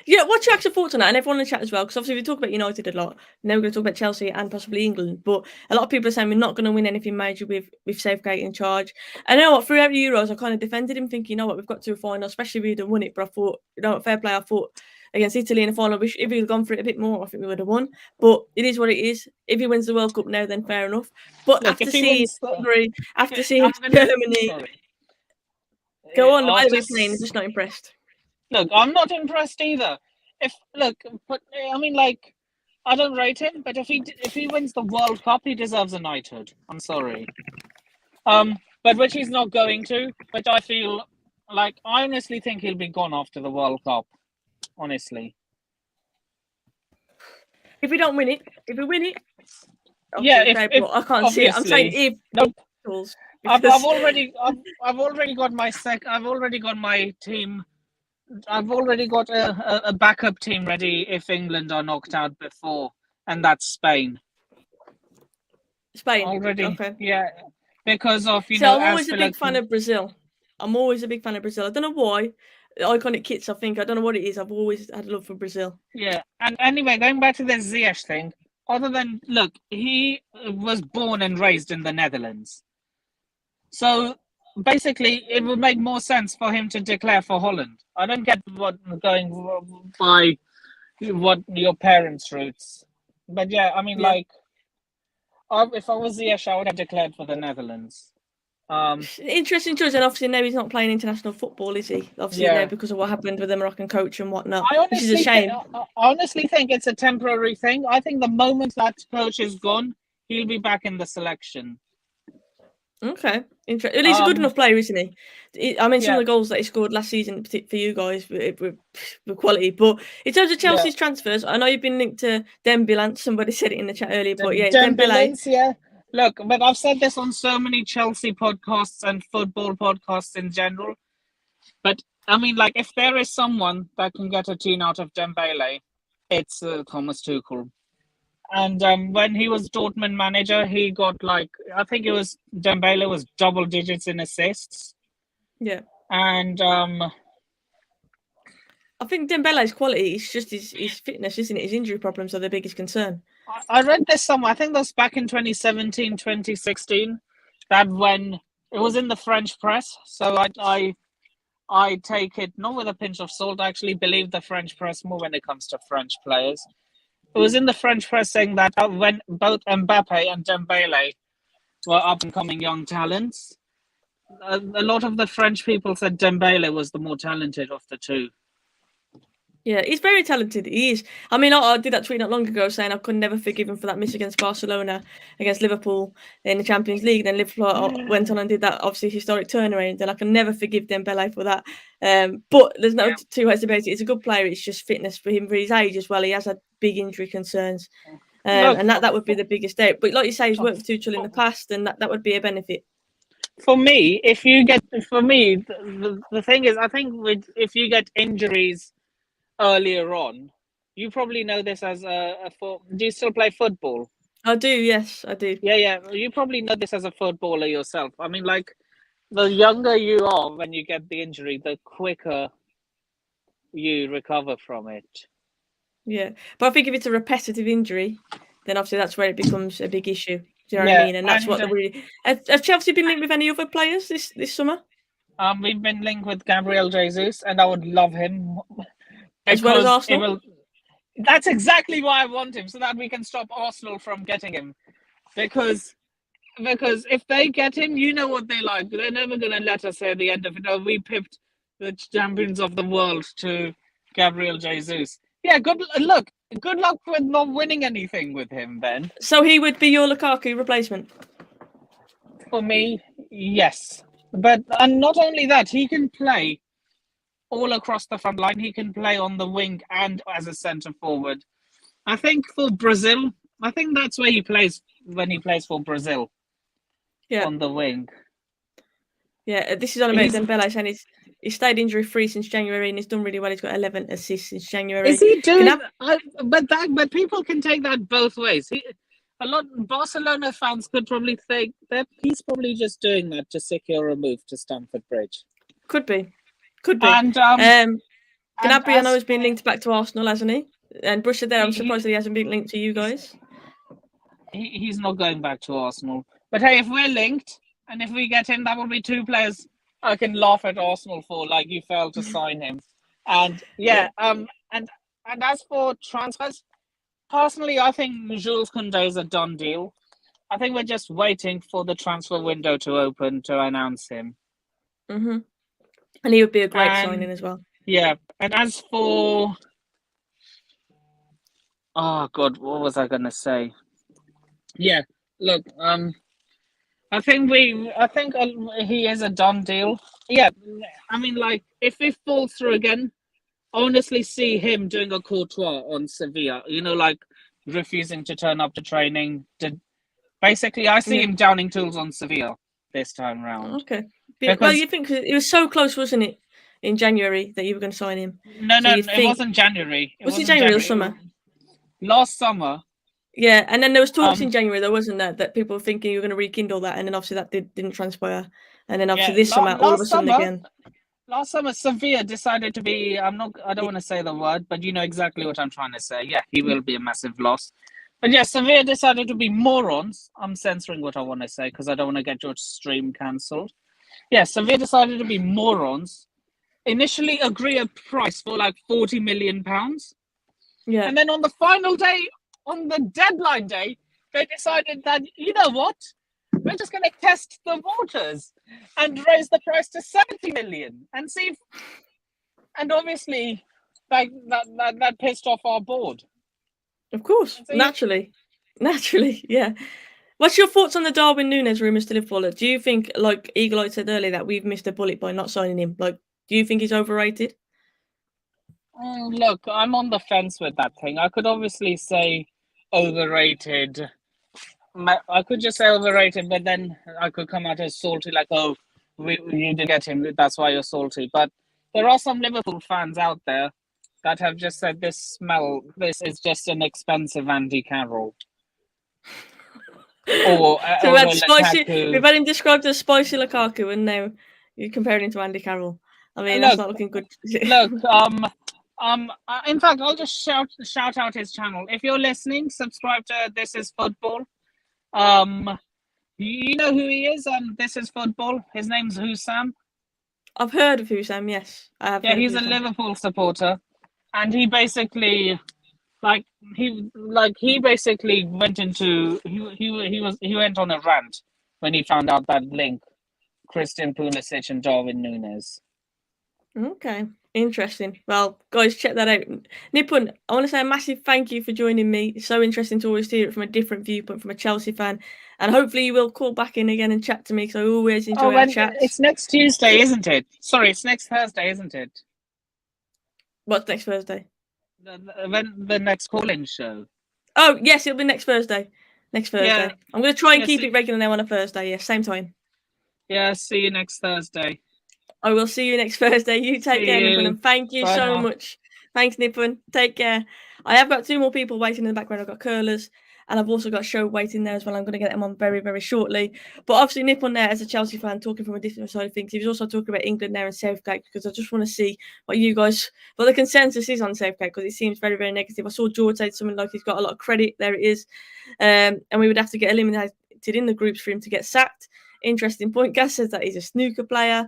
Yeah, what's your actual thoughts on that? And everyone in the chat as well, because obviously we talk about United a lot. Now we're going to talk about Chelsea and possibly England. But a lot of people are saying we're not going to win anything major with Southgate in charge. And you know what? Throughout the Euros, I kind of defended him, thinking, you know what, we've got to a final, especially if we hadn't won it. But I thought, you know, fair play. I thought against Italy in the final, if we had gone for it a bit more, I think we would have won. But it is what it is. If he wins the World Cup now, then fair enough. But Look, after seeing I'm Germany, sorry. go on, the way After we're playing, I'm just not impressed. Look, I'm not impressed either. But I mean, like, I don't rate him, but if he wins the World Cup, he deserves a knighthood. I'm sorry. But which he's not going to. But I feel like I honestly think he'll be gone after the World Cup. Honestly. If we don't win it, if we win it, yeah. If I can't see it. I'm saying if. Nope. I've already got my team. I've already got a backup team ready if England are knocked out before, and that's Spain. Spain already, okay. Yeah, because of I'm always a big fan of Brazil. I don't know why. Iconic kits. I don't know what it is. I've always had love for Brazil. Yeah, and anyway, going back to the Ziyech thing. Other than he was born and raised in the Netherlands, so basically, it would make more sense for him to declare for Holland. I don't get what your parents' roots, but yeah, I mean, if I was Ziyech, I would have declared for the Netherlands. Interesting choice, and obviously now he's not playing international football, is he? Obviously now because of what happened with the Moroccan coach and whatnot, which is a shame. I honestly think it's a temporary thing. I think the moment that coach is gone, he'll be back in the selection. Okay, interesting. He's a good enough player, isn't he? I mean, some of the goals that he scored last season for you guys were quality. But in terms of Chelsea's transfers, I know you've been linked to Dembélé. Somebody said it in the chat earlier, but yeah, Dembélé. Yeah. Look, but I've said this on so many Chelsea podcasts and football podcasts in general. But I mean, like, if there is someone that can get a tune out of Dembélé, it's Thomas Tuchel. And when he was Dortmund manager, he got I think it was Dembélé was double digits in assists. Yeah. And I think Dembele's quality is just his fitness, isn't it? His injury problems are the biggest concern. I read this somewhere. I think that was back in 2017, 2016. That when it was in the French press. So I take it not with a pinch of salt. I actually believe the French press more when it comes to French players. It was in the French press saying that when both Mbappe and Dembélé were up-and-coming young talents, a lot of the French people said Dembélé was the more talented of the two. Yeah, he's very talented. He is. I mean, I did that tweet not long ago saying I could never forgive him for that miss against Barcelona, against Liverpool in the Champions League. Then Liverpool went on and did that obviously historic turnaround, and I can never forgive Dembélé for that. But there's no two ways about it. He's a good player. It's just fitness for him for his age as well. He has had big injury concerns, and that would be the biggest doubt. But like you say, he's worked for Tuchel in the past, and that would be a benefit. For me, the thing is, I think if you get injuries earlier on, you probably know this as do you still play football? I do, yes, I do. Yeah. You probably know this as a footballer yourself. I mean, like, the younger you are when you get the injury, the quicker you recover from it. Yeah, but I think if it's a repetitive injury, then obviously that's where it becomes a big issue. Do you know what I mean? And that's what have Chelsea been linked with any other players this summer? We've been linked with Gabriel Jesus, and I would love him. As well as Arsenal? That's exactly why I want him, so that we can stop Arsenal from getting him. Because if they get him, you know what they like. They're never going to let us say at the end of it, we pipped the champions of the world to Gabriel Jesus. Yeah, good luck with not winning anything with him, Ben. So he would be your Lukaku replacement? For me, yes. And not only that, he can play all across the front line. He can play on the wing and as a centre forward. I think for Brazil, I think that's where he plays when he plays for Brazil. Yeah, on the wing. Yeah, this is on about Dembélé saying he's stayed injury free since January and he's done really well. He's got 11 assists since January. Is he doing? But people can take that both ways. A lot of Barcelona fans could probably think that he's probably just doing that to secure a move to Stamford Bridge. Could be. And Gnabry, I know, has been linked back to Arsenal, hasn't he? And Brusha there, I'm surprised that he hasn't been linked to you guys. He's not going back to Arsenal. But hey, if we're linked, and if we get him, that will be 2 players I can laugh at Arsenal for, like you failed to sign him. And and as for transfers, personally, I think Jules Koundé is a done deal. I think we're just waiting for the transfer window to open to announce him. And he would be a great signing as well. Yeah, and as for... Oh, God, what was I going to say? Yeah, look, I think he is a done deal. Yeah, I mean, like, if he falls through again, I honestly see him doing a Courtois on Sevilla. You know, like, refusing to turn up to training. Basically, I see him downing tools on Sevilla this time round. Okay. Well, you think it was so close, wasn't it, in January that you were going to sign him? No, it wasn't January. Was it January or summer? Last summer. Yeah, and then there was talks in January, though, wasn't there, that people were thinking you were going to rekindle that, and then obviously that didn't transpire. And then obviously this summer, all of a sudden again. Last summer, Sevilla decided to be, I don't want to say the word, but you know exactly what I'm trying to say. Yeah, he will be a massive loss. But yeah, Sevilla decided to be morons. I'm censoring what I want to say because I don't want to get your stream cancelled. Yeah, Sevilla decided to be morons. Initially agree a price for like £40 million. Yeah. And then on the final day, on the deadline day, they decided that, you know what? We're just going to test the waters and raise the price to 70 million and see if... And obviously, like that pissed off our board. Of course, so naturally, yeah. What's your thoughts on the Darwin Nunez rumours to Liverpool? Do you think, like Eagle Eye said earlier, that we've missed a bullet by not signing him? Like, do you think he's overrated? Look, I'm on the fence with that thing. I could obviously say overrated. I could just say overrated, but then I could come out as salty, like, oh, you didn't get him, that's why you're salty. But there are some Liverpool fans out there that have just said this is just an expensive Andy Carroll. So we've had him described as spicy Lukaku, and now you're comparing him to Andy Carroll. I mean, that's not looking good. Look, in fact, I'll just shout out his channel. If you're listening, subscribe to This Is Football. You know who he is? This Is Football. His name's Hussam. I've heard of Hussam. Yes, I have. Yeah, he's a Liverpool supporter, and he basically, he basically went into he went on a rant when he found out that link, Christian Pulisic and Darwin Nunez. Okay, interesting. Well, guys, check that out. Nippon, I want to say a massive thank you for joining me. It's so interesting to always hear it from a different viewpoint from a Chelsea fan, and hopefully you will call back in again and chat to me because I always enjoy our chats. It's next Tuesday, isn't it? Sorry, it's next Thursday, isn't it? What's next Thursday? The next call-in show. Oh yes, it'll be next Thursday. Yeah. I'm going to try and keep it regular now on a Thursday. Yeah, same time. Yeah, see you next Thursday. I will see you next Thursday. You take care, Nippon, and thank you so much. Thanks, Nippon. Take care. I have got 2 more people waiting in the background. I've got curlers, and I've also got Show waiting there as well. I'm going to get them on very, very shortly. But obviously, Nippon there, as a Chelsea fan, talking from a different side of things. He was also talking about England there and Southgate, because I just want to see what the consensus is on Southgate, because it seems very, very negative. I saw George say something like he's got a lot of credit. There it is. And we would have to get eliminated in the groups for him to get sacked. Interesting point. Gas says that he's a snooker player.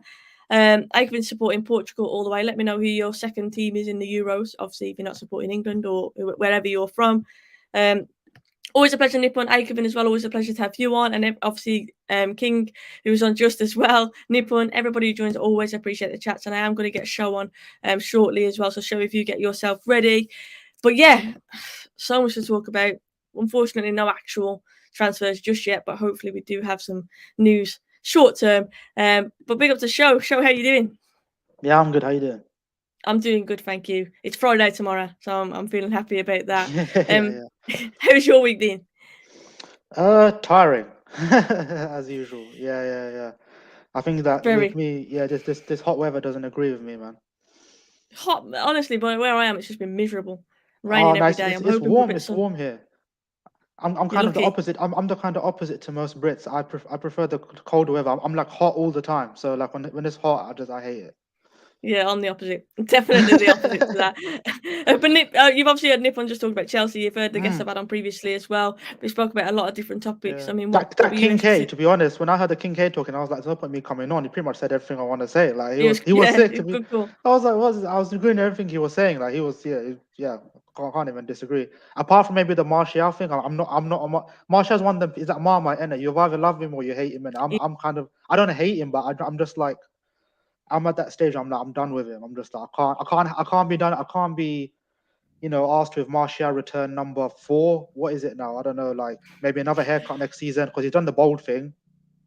I've been supporting Portugal all the way. Let me know who your second team is in the Euros. Obviously, if you're not supporting England or wherever you're from. Always a pleasure, Nippon. Aikavin as well. Always a pleasure to have you on. And obviously, King, who was on just as well. Nippon, everybody who joins, always appreciate the chats. And I am going to get a show on shortly as well. So show if you get yourself ready. But yeah, so much to talk about. Unfortunately, no actual transfers just yet. But hopefully we do have some news short term. But big up to Show. Show, how you doing? Yeah, I'm good. How you doing? I'm doing good, thank you. It's Friday tomorrow, so I'm feeling happy about that. Yeah. How's your week been? Tiring as usual. Yeah. I think that with me, this hot weather doesn't agree with me, man. Hot, honestly, but where I am, it's just been miserable. Raining every day. It's warm. It's warm here. I'm kind of the opposite. I'm the kind of opposite to most Brits. I prefer the cold weather. I'm like hot all the time. So like when it's hot, I hate it. Yeah, on the opposite. Definitely the opposite to that. But Nip, you've obviously heard Nip on just talk about Chelsea. You've heard the guests I've had on previously as well. We spoke about a lot of different topics. Yeah. I mean, that what were you Kincaid, interested? to be honest, when I heard the Kincaid talking, I was like, "There's no point me coming on." He pretty much said everything I want to say. Like he was sick to be. Good call. I was like, I was agreeing with everything he was saying. Like he was, yeah. Can't even disagree. Apart from maybe the Martial thing, Martial's one of them. Is that Marmite? And you either love him or you hate him. And I'm kind of, I don't hate him, but I'm just like, I'm at that stage. I'm done with him. I'm just like, I can't be done. I can't be, asked with Martial return number 4. What is it now? I don't know. Like maybe another haircut next season because he's done the bold thing.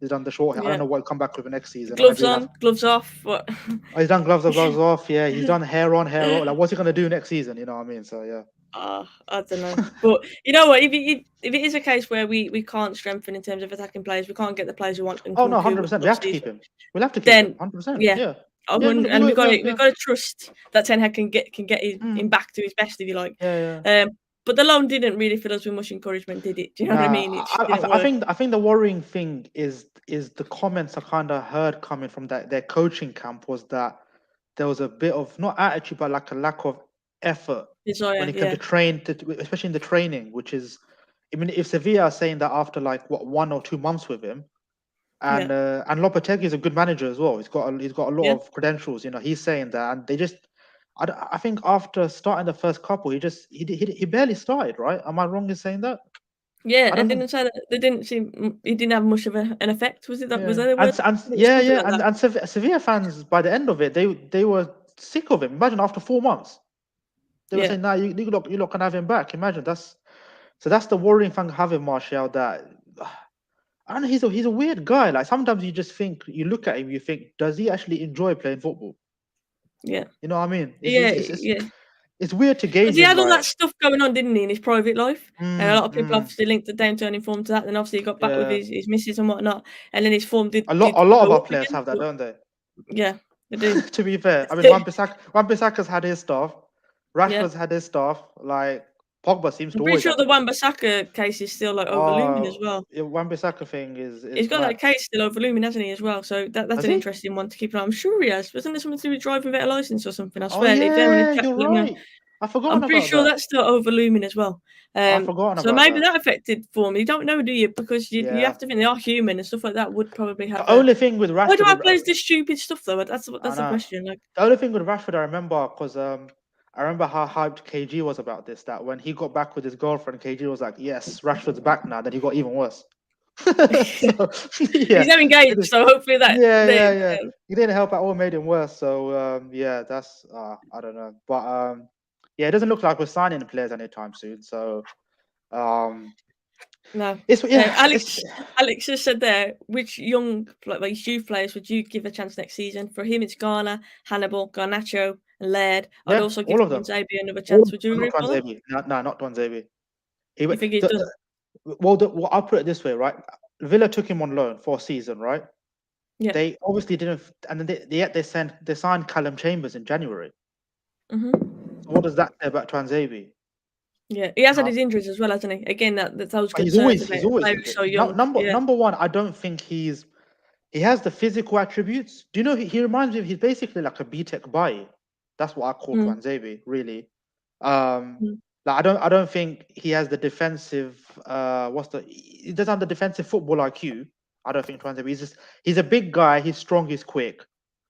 He's done the short hair. I don't know what he'll come back with next season. Gloves on, gloves off. What? Oh, he's done gloves off. Yeah, he's done hair on, hair off. Like, what's he gonna do next season? You know what I mean? So yeah. I don't know, but you know what? If it is a case where we can't strengthen in terms of attacking players, we can't get the players we want. Oh no, 100%. We have to keep him. We'll have to keep him. 100%. Yeah. And we've got to trust that Ten Hag can get him back to his best, if you like. Yeah. But the loan didn't really fill us with much encouragement, did it? Do you know what I mean? I think the worrying thing is the comments I kind of heard coming from their coaching camp was that there was a bit of not attitude, but like a lack of effort when it came to train, especially in the training. Which is, I mean, if Sevilla are saying that after like 1 or 2 months with him, and Lopetegui is a good manager as well. He's got a lot of credentials. He's saying that, and they just. I think after starting the first couple, he barely started, right? Am I wrong in saying that? Yeah, and didn't say that they didn't seem he didn't have much of an effect. Was it that? Yeah. Was that the word? And Sevilla fans by the end of it, they were sick of him. Imagine after 4 months, they were saying, "Nah, you look can have him back." Imagine that's the worrying thing having Martial. That I don't know. He's a weird guy. Like sometimes you just think you look at him, you think, does he actually enjoy playing football? Yeah. You know what I mean? Yeah. It's weird to gauge. He had all that stuff going on, didn't he, in his private life? And a lot of people obviously linked the downturning form to that. Then obviously he got back with his missus and whatnot, and then his form did. A lot of our players have that, don't they? Yeah, they do. To be fair, I mean, Wan-Bissaka's had his stuff. Rashford's had his stuff. Like Pogba seems to always. I'm pretty sure the Wan-Bissaka case is still like overlooming as well. Yeah, Wan-Bissaka thing is. He's got that case still overlooming, hasn't he, as well? So that's an interesting one to keep an eye on. I'm sure he has. Wasn't there something to do with driving without a license or something? I swear. You're right. I forgot. I'm pretty sure that's still overlooming as well. I've forgotten about so maybe that affected form. You don't know, do you? Because you have to think they are human and stuff like that would probably have. The only thing with Rashford. Why do our players do stupid stuff though? That's the question. Like the only thing with Rashford, I remember because I remember how hyped KG was about this. That when he got back with his girlfriend, KG was like, "Yes, Rashford's back now." Then he got even worse. He's now engaged, so hopefully that. Yeah. He didn't help at all, made him worse. So that's I don't know, but it doesn't look like we're signing the players anytime soon. So no, Alex just said there, which youth players would you give a chance next season? For him, it's Garner, Hannibal, Garnacho, and Laird. I'd also give Tuanzebe another chance. Would you agree with that? No, not Tuanzebe. You think he's done? Well, I'll put it this way, right? Villa took him on loan for a season, right? Yeah. They obviously didn't, and then they signed Callum Chambers in January. Mm-hmm. So what does that say about Tuanzebe? Yeah, he has had his injuries as well, hasn't he? Again, that's always good. He's always so young. Number one, I don't think he has the physical attributes. Do you know he reminds me of, he's basically like a B-Tech Bailly. That's what I call Tuanzebe, really. Like I don't think he has the defensive he doesn't have the defensive football IQ. I don't think Tuanzebe. He's a big guy, he's strong, he's quick,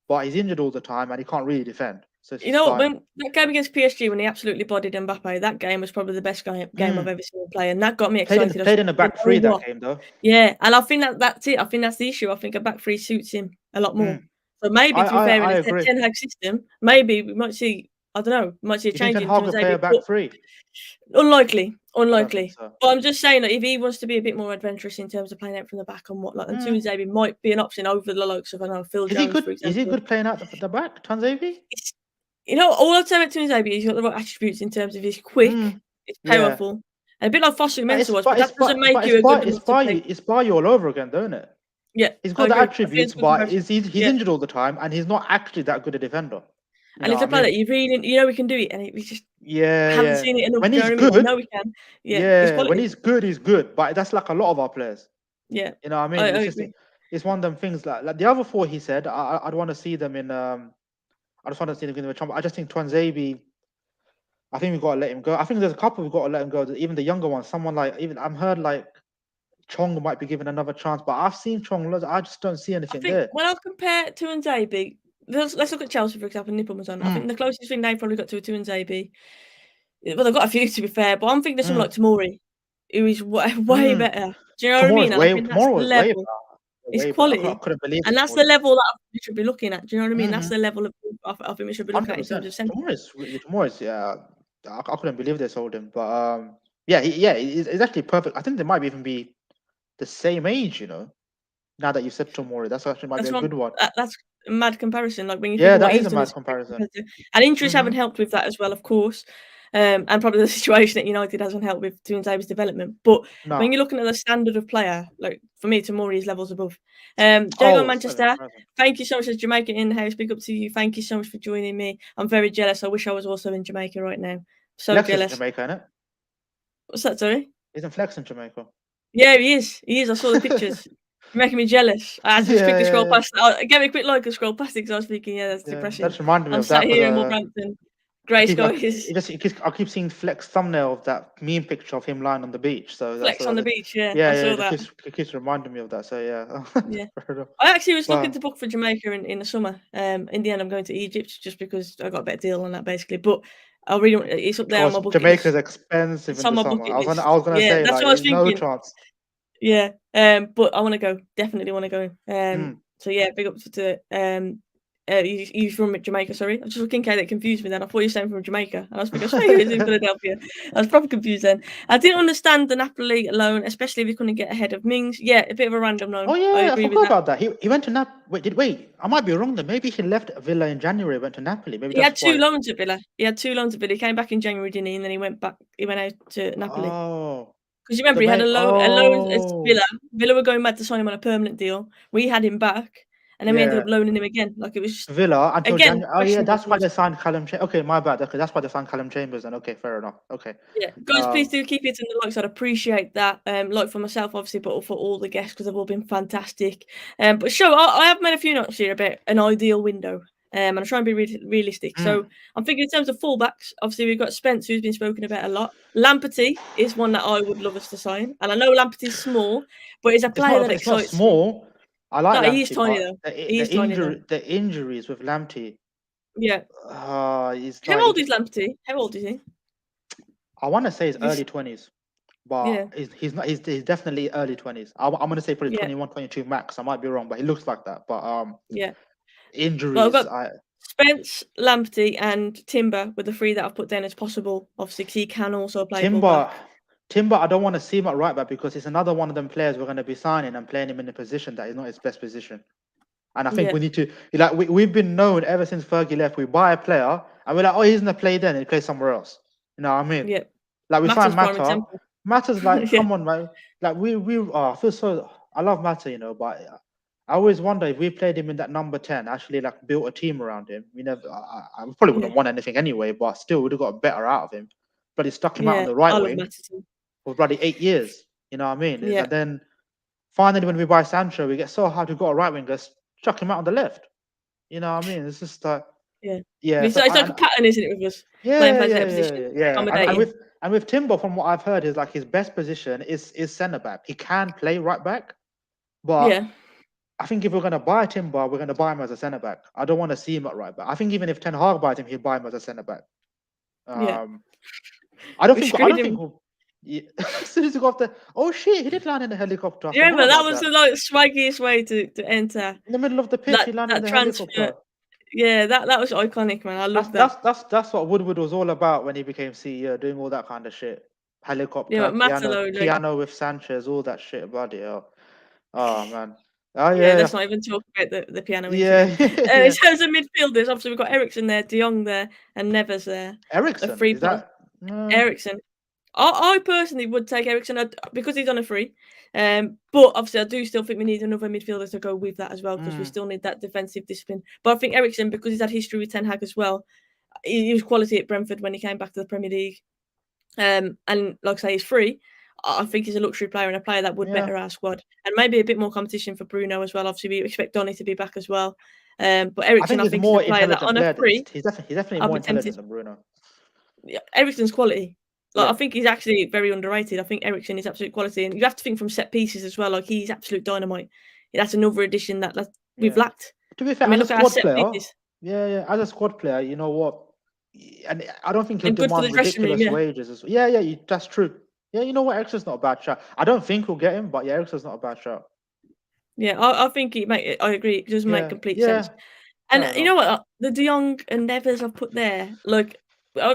but he's injured all the time and he can't really defend. So you know what? When that game against PSG, when he absolutely bodied Mbappe, that game was probably the best game I've ever seen him play, and that got me excited. Played in a back three that game, though. Yeah, and I think that's it. I think that's the issue. I think a back three suits him a lot more. So maybe, to be fair, in the Ten Hag system, maybe we might see. I don't know. We might see a change in play a back three. Unlikely. So. But I'm just saying that if he wants to be a bit more adventurous in terms of playing out from the back and whatnot, then Tuanzebe might be an option over the likes of Phil Jones, for example. Is he good playing out the back, Tuanzebe? You know, all I'd say about Tuanzebe is he's got the right attributes in terms of he's quick, he's powerful, and a bit like Fosu Mensah was, but that doesn't make you a good It's Bailly all over again, don't it? Yeah. He's got the attributes, but he's injured all the time, and he's not actually that good a defender. And it's a player that you really, we can do it, and we just haven't seen it enough. When he's good, we know we can. When he's good, but that's like a lot of our players. Yeah. You know what I mean? It's one of them things like the other four he said, I'd want to see them in I just want to see them give him a chance. I just think Tuanzebe, I think we've got to let him go. I think there's a couple we've got to let him go. Even the younger ones, someone like, even I've heard like Chong might be given another chance, but I've seen Chong loads. I just don't see anything there. When I compare Tuanzebe, let's look at Chelsea, for example, Nippon was on. I think the closest thing they've probably got to a Tuanzebe, well, they've got a few to be fair, but I'm thinking of someone like Tamori, who is way better. Do you know what I mean? And I think that's the level. It's quality. I couldn't believe and that's the level that we should be looking at. Do you know what I mean? That's the level of I think we should be looking at in terms of centre. Tomorrow's, yeah, I couldn't believe they sold him. But it's actually perfect. I think they might even be the same age, you know. Now that you said Tomori, that's actually might be a good one. That's a mad comparison. Like when you think that is a mad comparison. And injuries haven't helped with that as well, of course. And probably the situation at United hasn't helped with Tuanzebe's development. But when you're looking at the standard of player, like for me, Tomori is levels above. Jago Manchester, thank you so much as Jamaica in the house. Big up to you. Thank you so much for joining me. I'm very jealous. I wish I was also in Jamaica right now. So Flex jealous. Is Jamaica, isn't it? What's that, sorry? Isn't Flex in Jamaica? Yeah, he is. I saw the pictures. You're making me jealous. I had to just quickly scroll past. Give me a quick like and scroll past it because I was thinking, that's depressing. That just reminded me I'm of that. Sat here in Wolverhampton. Grey skies. I keep seeing Flex thumbnail of that meme picture of him lying on the beach. So Flex on the beach, I saw that. It keeps reminding me of that. So yeah. I actually was looking to book for Jamaica in the summer. In the end, I'm going to Egypt just because I got a better deal on that, basically. But I really, it's up there on my bucket Jamaica's list. Expensive in the summer. I was gonna say that's like, what I was thinking. No chance. Yeah, but I want to go. Definitely want to go. So yeah, big up to you from Jamaica, sorry. I was just looking kind of confused me then. I thought you were saying from Jamaica. I was thinking, he was in Philadelphia. I was probably confused then. I didn't understand the Napoli loan, especially if he couldn't get ahead of Mings. Yeah, a bit of a random loan. Oh yeah, I forgot about that. He went to Wait, I might be wrong then. Maybe he left Villa in January, went to Napoli. Maybe he had two loans at Villa. He came back in January, didn't he? And then he went back. He went out to Napoli. Oh. Because you remember he had a loan at Villa. Villa were going back to sign him on a permanent deal. We had him back. And then we ended up loaning him again. Like it was just, Villa until January. Oh yeah, that's why they signed Callum Chambers. Okay, my bad. Okay, that's why they signed Callum Chambers. And okay, fair enough. Okay. Yeah, guys, please do keep it in the likes. I'd appreciate that. Like for myself, obviously, but for all the guests because they've all been fantastic. But I have made a few notes here about an ideal window. And I'm trying to be realistic. So I'm thinking in terms of fullbacks. Obviously, we've got Spence, who's been spoken about a lot. Lamperty is one that I would love us to sign, and I know Lamperty's small, but he's a player that excites. It's not small. I like Lamptey, he's tiny though. The injuries with Lamptey. Yeah. He's How old is Lamptey? How old is he? I want to say he's early 20s, but he's not. He's definitely early 20s. I'm going to say probably 21, 22 max. I might be wrong, but he looks like that. But injuries. Well, I've got Spence, Lamptey, and Timber with the three that I've put down as possible. Obviously, because he can also play Timber, I don't want to see him at right back because it's another one of them players we're going to be signing and playing him in a position that is not his best position. And I think we need to, like, we've been known ever since Fergie left, we buy a player and we're like, oh, he's going to play then, he plays somewhere else. You know what I mean? Yeah. Like, we find Mata. Mata's like, come on, man. Like, I feel so, I love Mata, you know, but I always wonder if we played him in that number 10, actually, like, built a team around him. We never, I probably wouldn't want anything anyway, but still would have got better out of him. But he stuck him out on the right wing for bloody 8 years. You know what I mean? And then finally, when we buy Sancho, we get so hard to go a right wing, just chuck him out on the left. You know what I mean? It's just like It's like a pattern, isn't it, with us? And with Timber, from what I've heard, is like his best position is centre back. He can play right back, but I think if we're going to buy Timber, we're going to buy him as a centre back. I don't want to see him at right back. I think even if Ten Hag buys him, he'll buy him as a centre back. I don't think. As soon as he got off the, oh shit, he did land in the helicopter. Yeah, but that was the swaggiest way to enter. In the middle of the pitch, he landed in the helicopter. Yeah, that was iconic, man. I love that. That's what Woodward was all about when he became CEO, doing all that kind of shit. Helicopter, piano with Sanchez, all that shit. Bloody hell. Oh man. Oh yeah. Let's not even talk about the piano. In terms of midfielders, obviously we've got Eriksen there, De Jong there, and Neves there. Eriksen. Eriksen. I personally would take Eriksen because he's on a free. But obviously I do still think we need another midfielder to go with that as well because we still need that defensive discipline. But I think Eriksen, because he's had history with Ten Hag as well, he was quality at Brentford when he came back to the Premier League. And like I say, he's free. I think he's a luxury player and a player that would better our squad. And maybe a bit more competition for Bruno as well. Obviously, we expect Donny to be back as well. But Eriksen, I think more is a player that on a free, he's definitely more intelligent than Bruno. Yeah, Eriksen's quality. Like, Yeah. I think he's actually very underrated. I think Eriksen is absolute quality, and you have to think from set pieces as well. Like, he's absolute dynamite. That's another addition that we've lacked. To be fair, I mean, as look a at our squad set player, pieces. as a squad player, you know what? And I don't think he'll And good for demand the dressing room, ridiculous wages. That's true. Yeah, you know what? Eriksen's not a bad shot. I don't think we'll get him, but yeah, Eriksen's not a bad shot. Yeah, I think I agree. It does make complete sense. And you know what? The De Jong and Neves I've put there, like,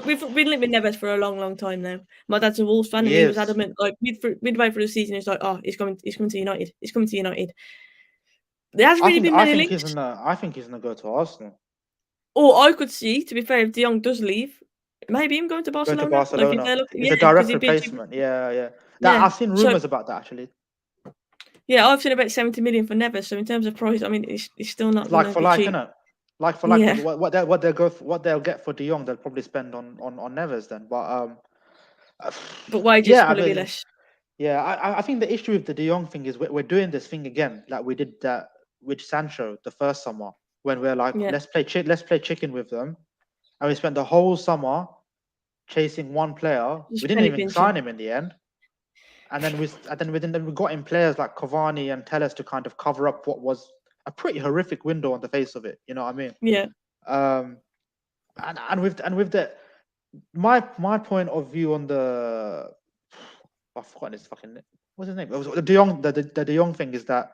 we've been linked with Neves for a long, long time now. My dad's a Wolves fan, and he was adamant, like, midway through the season, he's like, "Oh, he's coming to United. He's coming to United." There hasn't really been many links. I think he's gonna go to Arsenal. Or I could see, to be fair, if De Jong does leave, maybe him going to Barcelona. Like, if they're looking, it's a direct replacement. I've seen rumours about that, actually. Yeah, I've seen about 70 million for Neves. So in terms of price, I mean, it's still not like for like, cheap. isn't it? Like for like, what they'll get for De Jong, they'll probably spend on Neves then. But wages probably be less. Yeah, I think the issue with the De Jong thing is we're doing this thing again, like we did that with Sancho the first summer, when we're like, let's play chicken with them, and we spent the whole summer chasing one player. We didn't even sign him in the end. And then we got in players like Cavani and Telles to kind of cover up what was a pretty horrific window on the face of it. You know what I mean? Yeah. And with the my point of view on the I've forgotten his fucking what's his name? It was the De Jong. The De Jong thing is that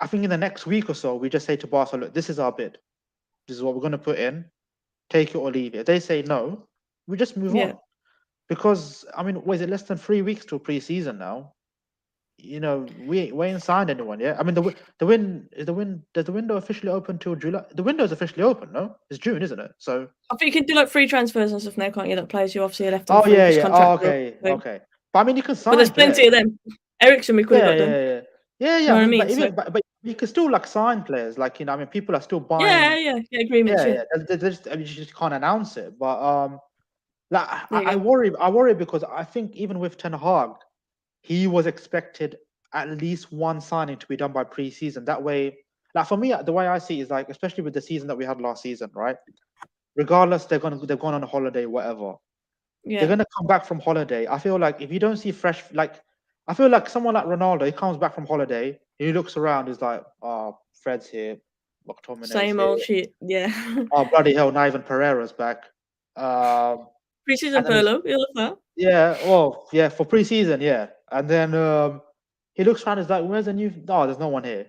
I think in the next week or so we just say to Barca, look, this is our bid. This is what we're going to put in. Take it or leave it. If they say no, we just move on. Because I mean, was it less than 3 weeks till pre-season now? You know, we ain't signed anyone yet. I mean, does the window officially open till July? The window is officially open, no? It's June, isn't it? So I think you can do like free transfers and stuff now, can't you? That players who obviously are left. Okay. But I mean, you can sign. But there's plenty of them. Eriksen, we could have got done. Yeah. You know what I mean? But you can still like sign players, like, you know. I mean, people are still buying. Agreements. You just can't announce it, but like I worry because I think even with Ten Hag, he was expected at least one signing to be done by pre-season. That way, like for me, the way I see it is like, especially with the season that we had last season, right? Regardless, they've gone on a holiday, whatever. They're gonna come back from holiday. I feel like if you don't see fresh, like I feel like someone like Ronaldo, he comes back from holiday, he looks around, he's like, oh, Fred's here, same old shit, oh bloody hell, not even Pereira's back. Pre-season Perlo, you love that? Yeah, well, yeah, for pre-season, and then he looks around, he's like, where's the new? No, there's no one here.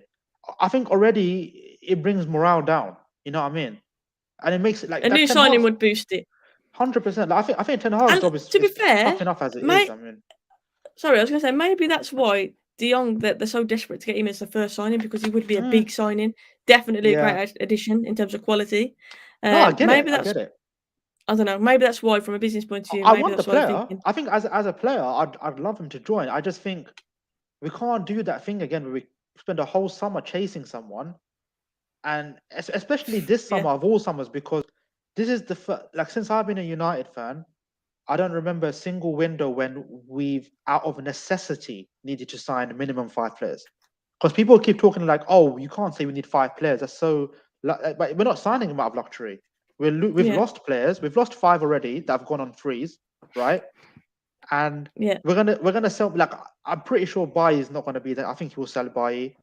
I think already it brings morale down. You know what I mean? And it makes it like a new signing would boost it. 100%. I think Ten Hag's job is to be fair, tough enough as it is. I mean, sorry, I was going to say maybe that's why De Jong they're so desperate to get him as the first signing, because he would be a big signing, definitely a great addition in terms of quality. No, I get it. I get it. I don't know. Maybe that's why, from a business point of view. I want the player. I think as a player, I'd love him to join. I just think we can't do that thing again where we spend a whole summer chasing someone, and especially this summer of all summers, because this is like since I've been a United fan, I don't remember a single window when we've out of necessity needed to sign a minimum 5 players. Because people keep talking like, oh, you can't say we need 5 players. That's so, but we're not signing them out of luxury. We've lost players. We've lost 5 already that have gone on freeze, right? And we're gonna sell. Like, I'm pretty sure Bailly is not going to be there. I think he will sell Bailly.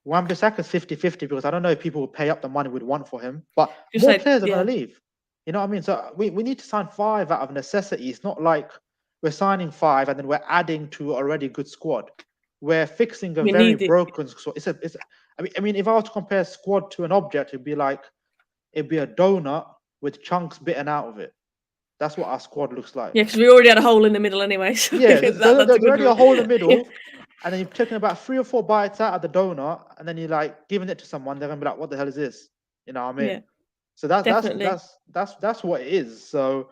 Wan-Bissaka's 50-50 because I don't know if people will pay up the money we'd want for him. But more players are going to leave. You know what I mean? So we need to sign 5 out of necessity. It's not like we're signing 5 and then we're adding to already good squad. We're fixing a very broken squad. I mean, if I was to compare squad to an object, it'd be a donut with chunks bitten out of it. That's what our squad looks like. Yeah, because we already had a hole in the middle anyway. So there's already a hole in the middle. And then you've taken about 3 or 4 bites out of the donut, and then you're like giving it to someone. They're gonna be like, "What the hell is this?" You know what I mean? Yeah. So that's what it is. So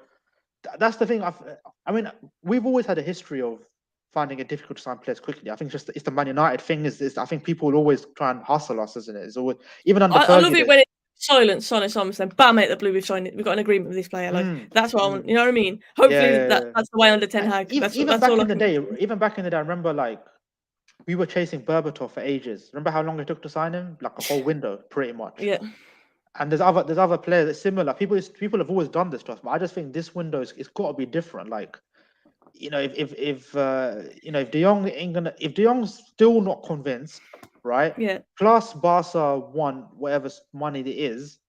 that's the thing. I mean, we've always had a history of finding it difficult to sign players quickly. I think it's the Man United thing. Is I think people will always try and hustle us, isn't it? It's always even under. I love it when it's silence, then bam, out the blue, we've signed it. We've got an agreement with this player. Like that's what I want. You know what I mean? Hopefully that's the way under Ten Hag. Even back in the day, I remember like we were chasing Berbatov for ages. Remember how long it took to sign him? Like a whole window, pretty much. Yeah. And there's other players that's similar. People have always done this to us, but I just think this window it's got to be different. Like, if De Jong ain't gonna, if De Jong's still not convinced, right? Yeah. Plus Barca won whatever money it is,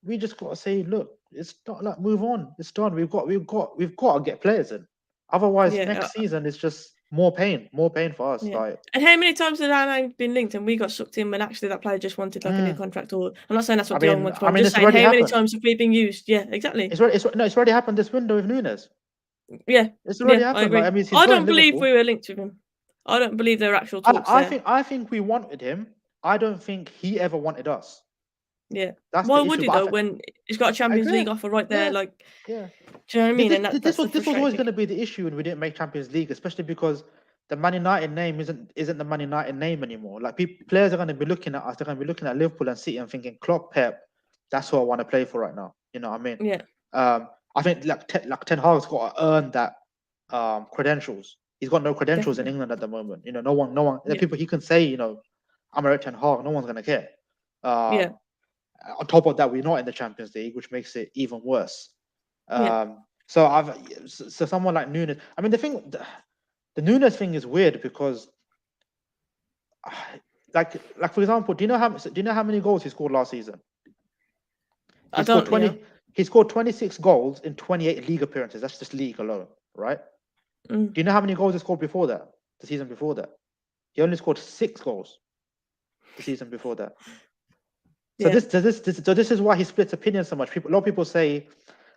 we just got to say, look, it's not like move on. It's done. We've got to get players in. Otherwise, next season it's just more pain for us. Yeah. Like, and how many times has our name been linked and we got sucked in when actually that player just wanted like a new contract? Or I'm not saying that's what De Jong wants, but I'm just saying how many times have we been used? Yeah, exactly. It's already happened this window with Nunez. Yeah, it's already happened. I agree. I don't believe we were linked with him. I don't believe there were actual talks. I think we wanted him. I don't think he ever wanted us. Yeah. Why would he though? When he's got a Champions League offer right there, like, do you know what I mean? This was always going to be the issue when we didn't make Champions League, especially because the Man United name isn't the Man United name anymore. Like, players are going to be looking at us. They're going to be looking at Liverpool and City and thinking, Klopp, Pep, that's who I want to play for right now. You know what I mean? Yeah. I think like Ten Hag's got to earn that credentials. He's got no credentials in England at the moment. You know, no one. The people he can say, I'm a Ten Hag. No one's going to care. On top of that, we're not in the Champions League, which makes it even worse. So someone like Nunez. I mean, the Nunez thing is weird because, like for example, do you know how many goals he scored last season? He scored 20. He scored 26 goals in 28 league appearances. That's just league alone, right? Do you know how many goals he scored before that? The season before that, he only scored 6 goals. The season before that. So this is why he splits opinions so much. A lot of people say,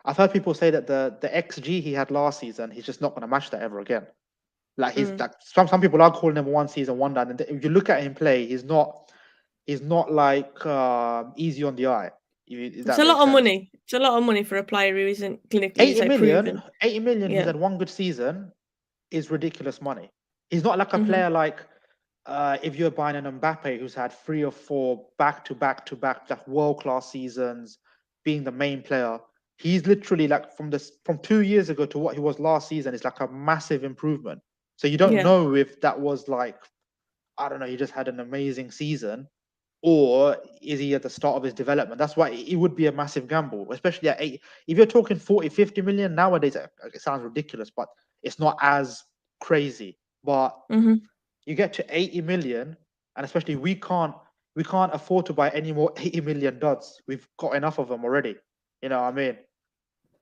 I've heard people say that the XG he had last season, he's just not going to match that ever again. Like, he's like, some people are calling him one season wonder, and if you look at him play, he's not like easy on the eye. It's a lot of money. It's a lot of money for a player who isn't clinically 80 million. proven. 80 million. Who's had one good season is ridiculous money. He's not like a player like. If you're buying an Mbappe who's had 3 or 4 back-to-back like world-class seasons, being the main player, he's literally like from 2 years ago to what he was last season is like a massive improvement. So you don't know if that was like, I don't know, he just had an amazing season, or is he at the start of his development? That's why it would be a massive gamble, especially at 8. If you're talking 40, 50 million nowadays, it sounds ridiculous, but it's not as crazy. But you get to 80 million, and especially we can't afford to buy any more 80 million duds. We've got enough of them already. You know what I mean?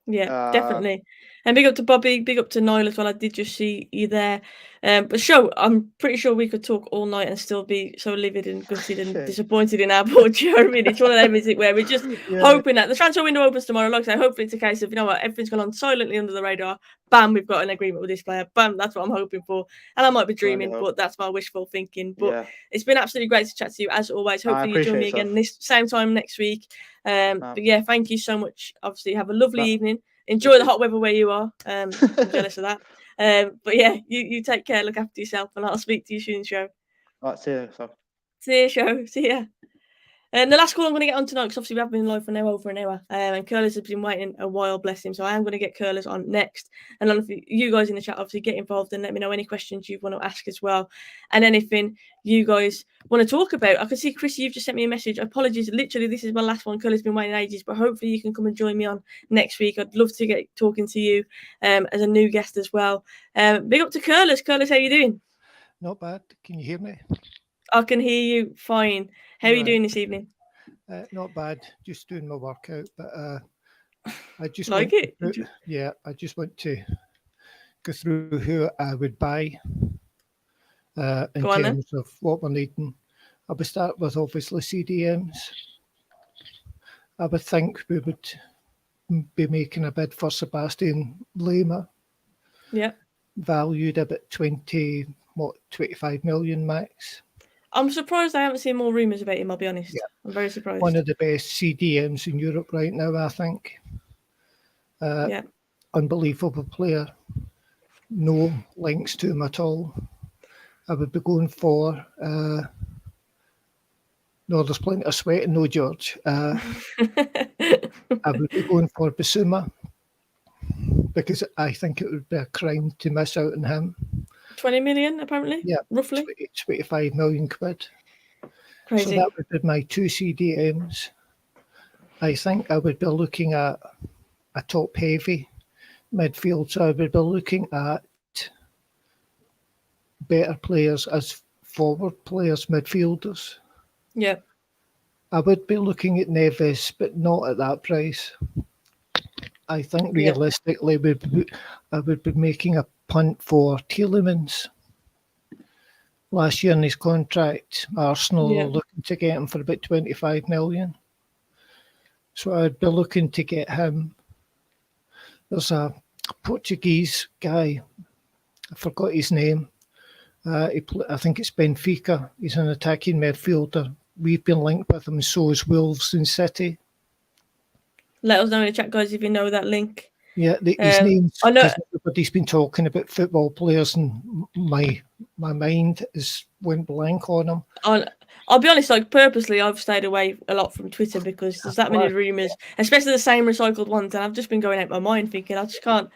Yeah, definitely. And big up to Bobby, big up to Niall as well. I did just see you there. But I'm pretty sure we could talk all night and still be so livid and gutted and disappointed in our board. Do you know what I mean? It's one of them, is it, where we're just hoping that the transfer window opens tomorrow. Like I say, hopefully it's a case of, you know what, everything's gone on silently under the radar. Bam, we've got an agreement with this player. Bam, that's what I'm hoping for. And I might be dreaming, but that's my wishful thinking. But it's been absolutely great to chat to you as always. Hopefully you join me again this same time next week. But yeah, thank you so much. Obviously, have a lovely evening. Enjoy the hot weather where you are. I'm jealous of that. But yeah, you take care, look after yourself, and I'll speak to you soon, Show. All right, see you, Soph. See you, Show. See ya. And the last call I'm going to get on tonight, because obviously we have been live for now over an hour, and Curlers has been waiting a while, bless him. So I am going to get Curlers on next. And then you guys in the chat, obviously, get involved and let me know any questions you want to ask as well, and anything you guys want to talk about. I can see, Chris, you've just sent me a message. Apologies, literally, this is my last one. Curlers been waiting ages, but hopefully you can come and join me on next week. I'd love to get talking to you as a new guest as well. Big up to Curlers. Curlers, how you doing? Not bad. Can you hear me? I can hear you fine. How are you doing this evening? Not bad. Just doing my workout, but I just like it. I just want to go through who I would buy in terms of what we're needing. I would start with obviously CDMs. I would think we would be making a bid for Sebastian Lema. Yeah. Valued about 25 million max. I'm surprised I haven't seen more rumours about him, I'll be honest. Yeah. I'm very surprised. One of the best CDMs in Europe right now, I think. Unbelievable player. No links to him at all. I would be going for... no, there's plenty of sweating, no, George. I would be going for Bissouma, because I think it would be a crime to miss out on him. 20 million, apparently. Yeah, roughly 25 million quid. Crazy. So that would be my 2 CDMs. I think I would be looking at a top-heavy midfield, so I would be looking at better players as forward players, midfielders. Yeah. I would be looking at Neves, but not at that price. I think realistically, I would be making a punt for Tielemans. Last year in his contract, Arsenal are looking to get him for about 25 million. So I'd be looking to get him. There's a Portuguese guy, I forgot his name. I think it's Benfica. He's an attacking midfielder. We've been linked with him, so is Wolves and City. Let us know in the chat, guys, if you know that link. Yeah, his name's, because everybody's been talking about football players, and my mind went blank on him. I'll be honest, like purposely, I've stayed away a lot from Twitter because there's that many rumours, especially the same recycled ones, and I've just been going out my mind thinking I just can't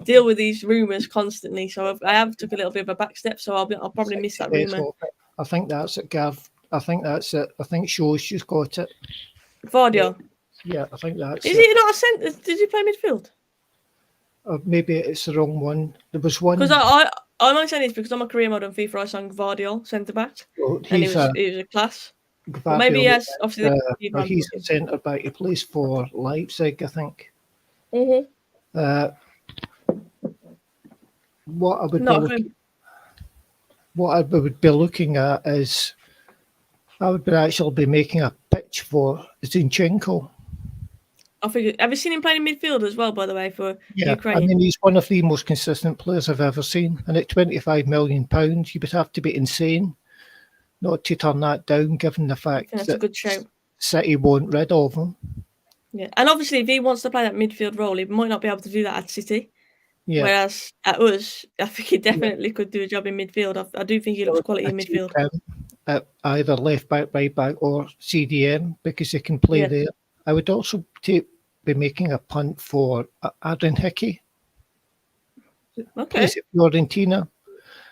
deal with these rumours constantly. So I have took a little bit of a back step, so I'll probably miss that rumour. I think that's it, Gav. I think that's it. I think she's got it. Vardiol. Yeah, I think that's Is he not a centre? Did he play midfield? Maybe it's the wrong one. There was one. Because I'm only saying this because on my career mode on FIFA I sang Vardiol centre back, and it was a class. Well, maybe yes. Obviously, he's a centre back. He plays for Leipzig, I think. Mm-hmm. What I would be looking at is I would actually be making a pitch for Zinchenko. I figured. Have you seen him playing in midfield as well, by the way, for Ukraine? I mean, he's one of the most consistent players I've ever seen. And at £25 million, you would have to be insane not to turn that down, given the fact that's that a good shout. City won't rid of him. Yeah, and obviously, if he wants to play that midfield role, he might not be able to do that at City. Yeah. Whereas at us, I think he definitely could do a job in midfield. I do think he looks quality in midfield. At either left back, right back, or CDM because he can play there. I would also be making a punt for Aaron Hickey. Plays at Fiorentina.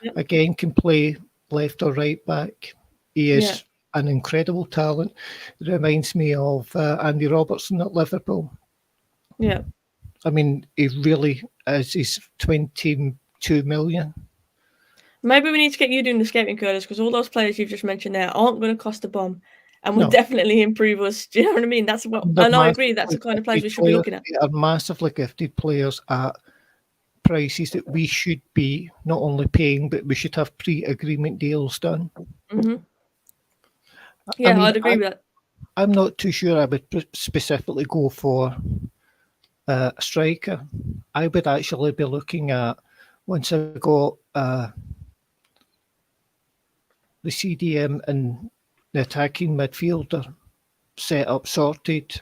Yep. Again, can play left or right back. He is an incredible talent. It reminds me of Andy Robertson at Liverpool. Yeah. I mean, he really is. He's 22 million. Maybe we need to get you doing the scouting, Curtis, because all those players you've just mentioned there aren't going to cost a bomb and will definitely improve us. Do you know what I mean? That's what, and I agree, that's the kind of players we should be looking at. They are massively gifted players at prices that we should be not only paying, but we should have pre-agreement deals done. Mm-hmm. Yeah, I mean, I'd agree with that. I'm not too sure I would specifically go for a striker. I would actually be looking at, once I got the CDM and the attacking midfielder set up, sorted,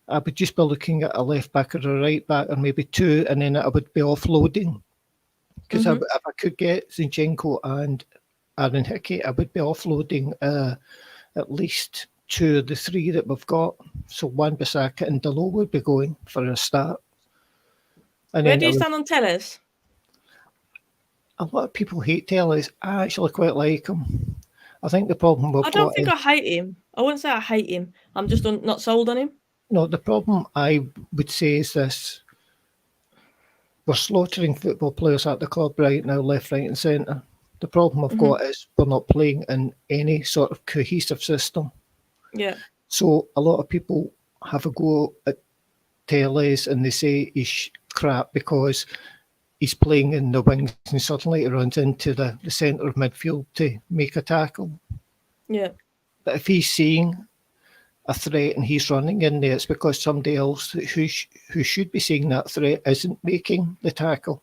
I would just be looking at a left back or a right back, or maybe two, and then I would be offloading. Because if I could get Zinchenko and Aaron Hickey, I would be offloading at least two of the three that we've got. So Wan-Bissaka and Dalot would be going for a start. And where do you stand on Telles? A lot of people hate Telles. I actually quite like him. I think the problem we've got... I don't think I hate him. I wouldn't say I hate him. I'm just not sold on him. No, the problem I would say is this. We're slaughtering football players at the club right now, left, right and centre. The problem I've got is we're not playing in any sort of cohesive system. Yeah. So a lot of people have a go at Telles and they say he's crap because he's playing in the wings and suddenly he runs into the centre of midfield to make a tackle. Yeah. But if he's seeing a threat and he's running in there, it's because somebody else who should be seeing that threat isn't making the tackle.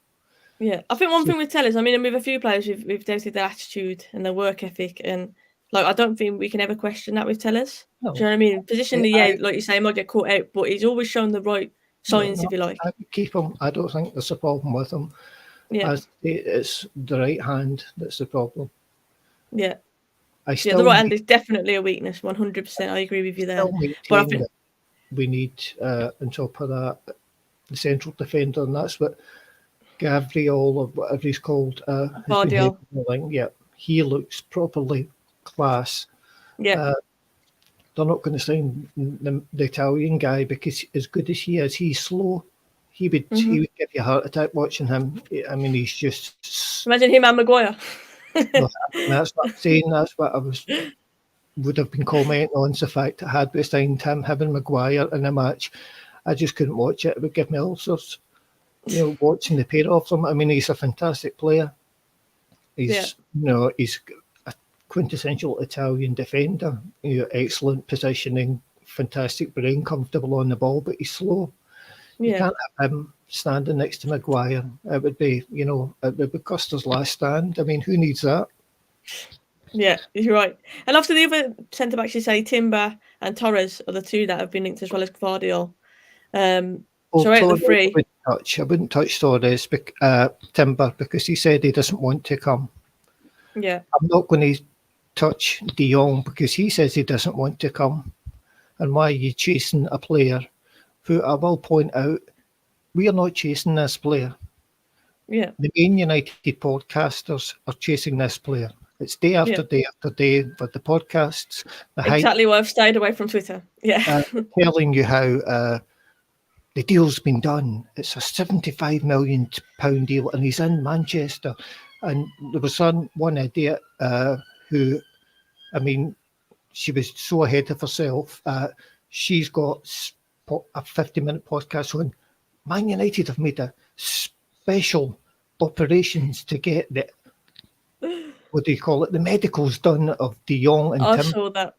Yeah, I think one thing with Telles, I mean, with a few players, we've doubted their attitude and their work ethic, and like I don't think we can ever question that with Telles. No. Do you know what I mean? Positionally, like you say, he might get caught out, but he's always shown the right signs, if you like. I would keep him. I don't think there's a problem with him. Yeah, it's the right hand that's the problem. Yeah. The right hand is definitely a weakness, 100%. I agree with you there. But I think we need, on top of that, the central defender, and that's what Gabriel or whatever he's called, has been heading. Yeah, he looks properly class. Yeah. They're not going to sign the Italian guy because as good as he is, he's slow. He would give you a heart attack watching him. I mean, he's just... Imagine him and Maguire. That's what I'm saying. That's what I would have been commenting on, the fact that had we signed him and Maguire in a match, I just couldn't watch it. It would give me ulcers. Watching the pair of them. I mean, he's a fantastic player. He's he's a quintessential Italian defender. Excellent positioning, fantastic brain, comfortable on the ball, but he's slow. You can't have him standing next to Maguire. It would be, it would be Custer's last stand. I mean, who needs that? Yeah, you're right. And after the other centre backs, you say Timber and Torres are the two that have been linked as well as Gvardiol. So out of the three, I wouldn't touch Torres, Timber, because he said he doesn't want to come. Yeah, I'm not going to touch Jong because he says he doesn't want to come. And why are you chasing a player who, I will point out, we are not chasing this player. Yeah, the main United podcasters are chasing this player. It's day after day after day with the podcasts. Exactly why I've stayed away from Twitter. Yeah, telling you how the deal's been done. It's a £75 million deal, and he's in Manchester. And there was one idiot who, I mean, she was so ahead of herself. She's got a 50-minute podcast on Man United have made a special operations to get the, what do you call it, the medicals done of De Jong and Tim. I saw that.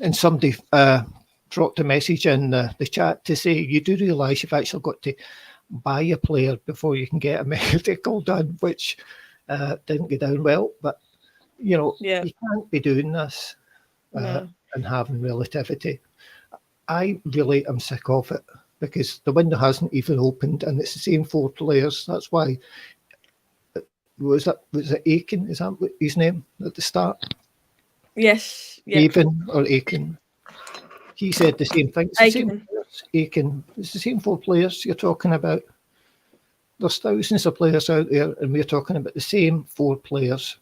And somebody dropped a message in the chat to say, you do realise you've actually got to buy a player before you can get a medical done, which didn't go down well. But, you can't be doing this and having relativity. I really am sick of it because the window hasn't even opened and it's the same four players. That's why, was it Aiken? Is that his name at the start? Yes. Yeah. Aiken. He said the same thing. It's the same players. Aiken. It's the same four players you're talking about. There's thousands of players out there, and we're talking about the same four players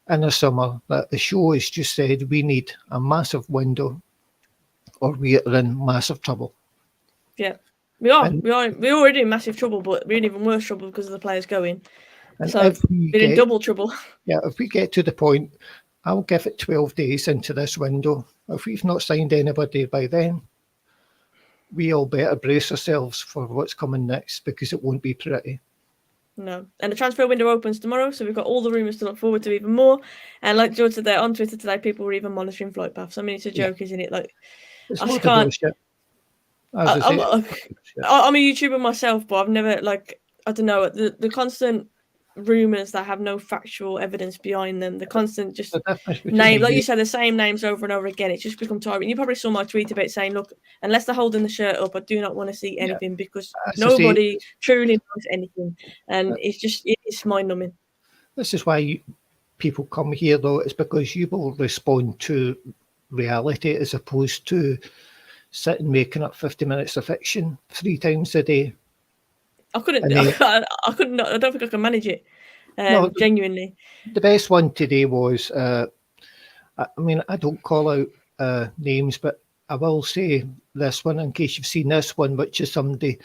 in the summer that the show has just said we need a massive window or we are in massive trouble. Yeah. We're already in massive trouble, but we're in even worse trouble because of the players going. And so we're in double trouble. Yeah, if we get to the point, I'll give it 12 days into this window. If we've not signed anybody by then, we all better brace ourselves for what's coming next because it won't be pretty. No. And the transfer window opens tomorrow, so we've got all the rumours to look forward to even more. And like George said there, on Twitter today, people were even monitoring flight paths. I mean, it's a joke, isn't it? Like, it's I can't. I'm a YouTuber myself, but I've never, I don't know, the constant rumours that have no factual evidence behind them, the constant just name, like you said, the same names over and over again, it's just become tiring. You probably saw my tweet about saying, look, unless they're holding the shirt up, I do not want to see anything because nobody truly knows anything. And it's mind-numbing. This is why people come here, though. It's because you will respond to reality as opposed to sitting making up 50 minutes of fiction 3 times a day. I couldn't. I couldn't. I don't think I can manage it. Genuinely. The best one today was. I mean, I don't call out names, but I will say this one in case you've seen this one, which is somebody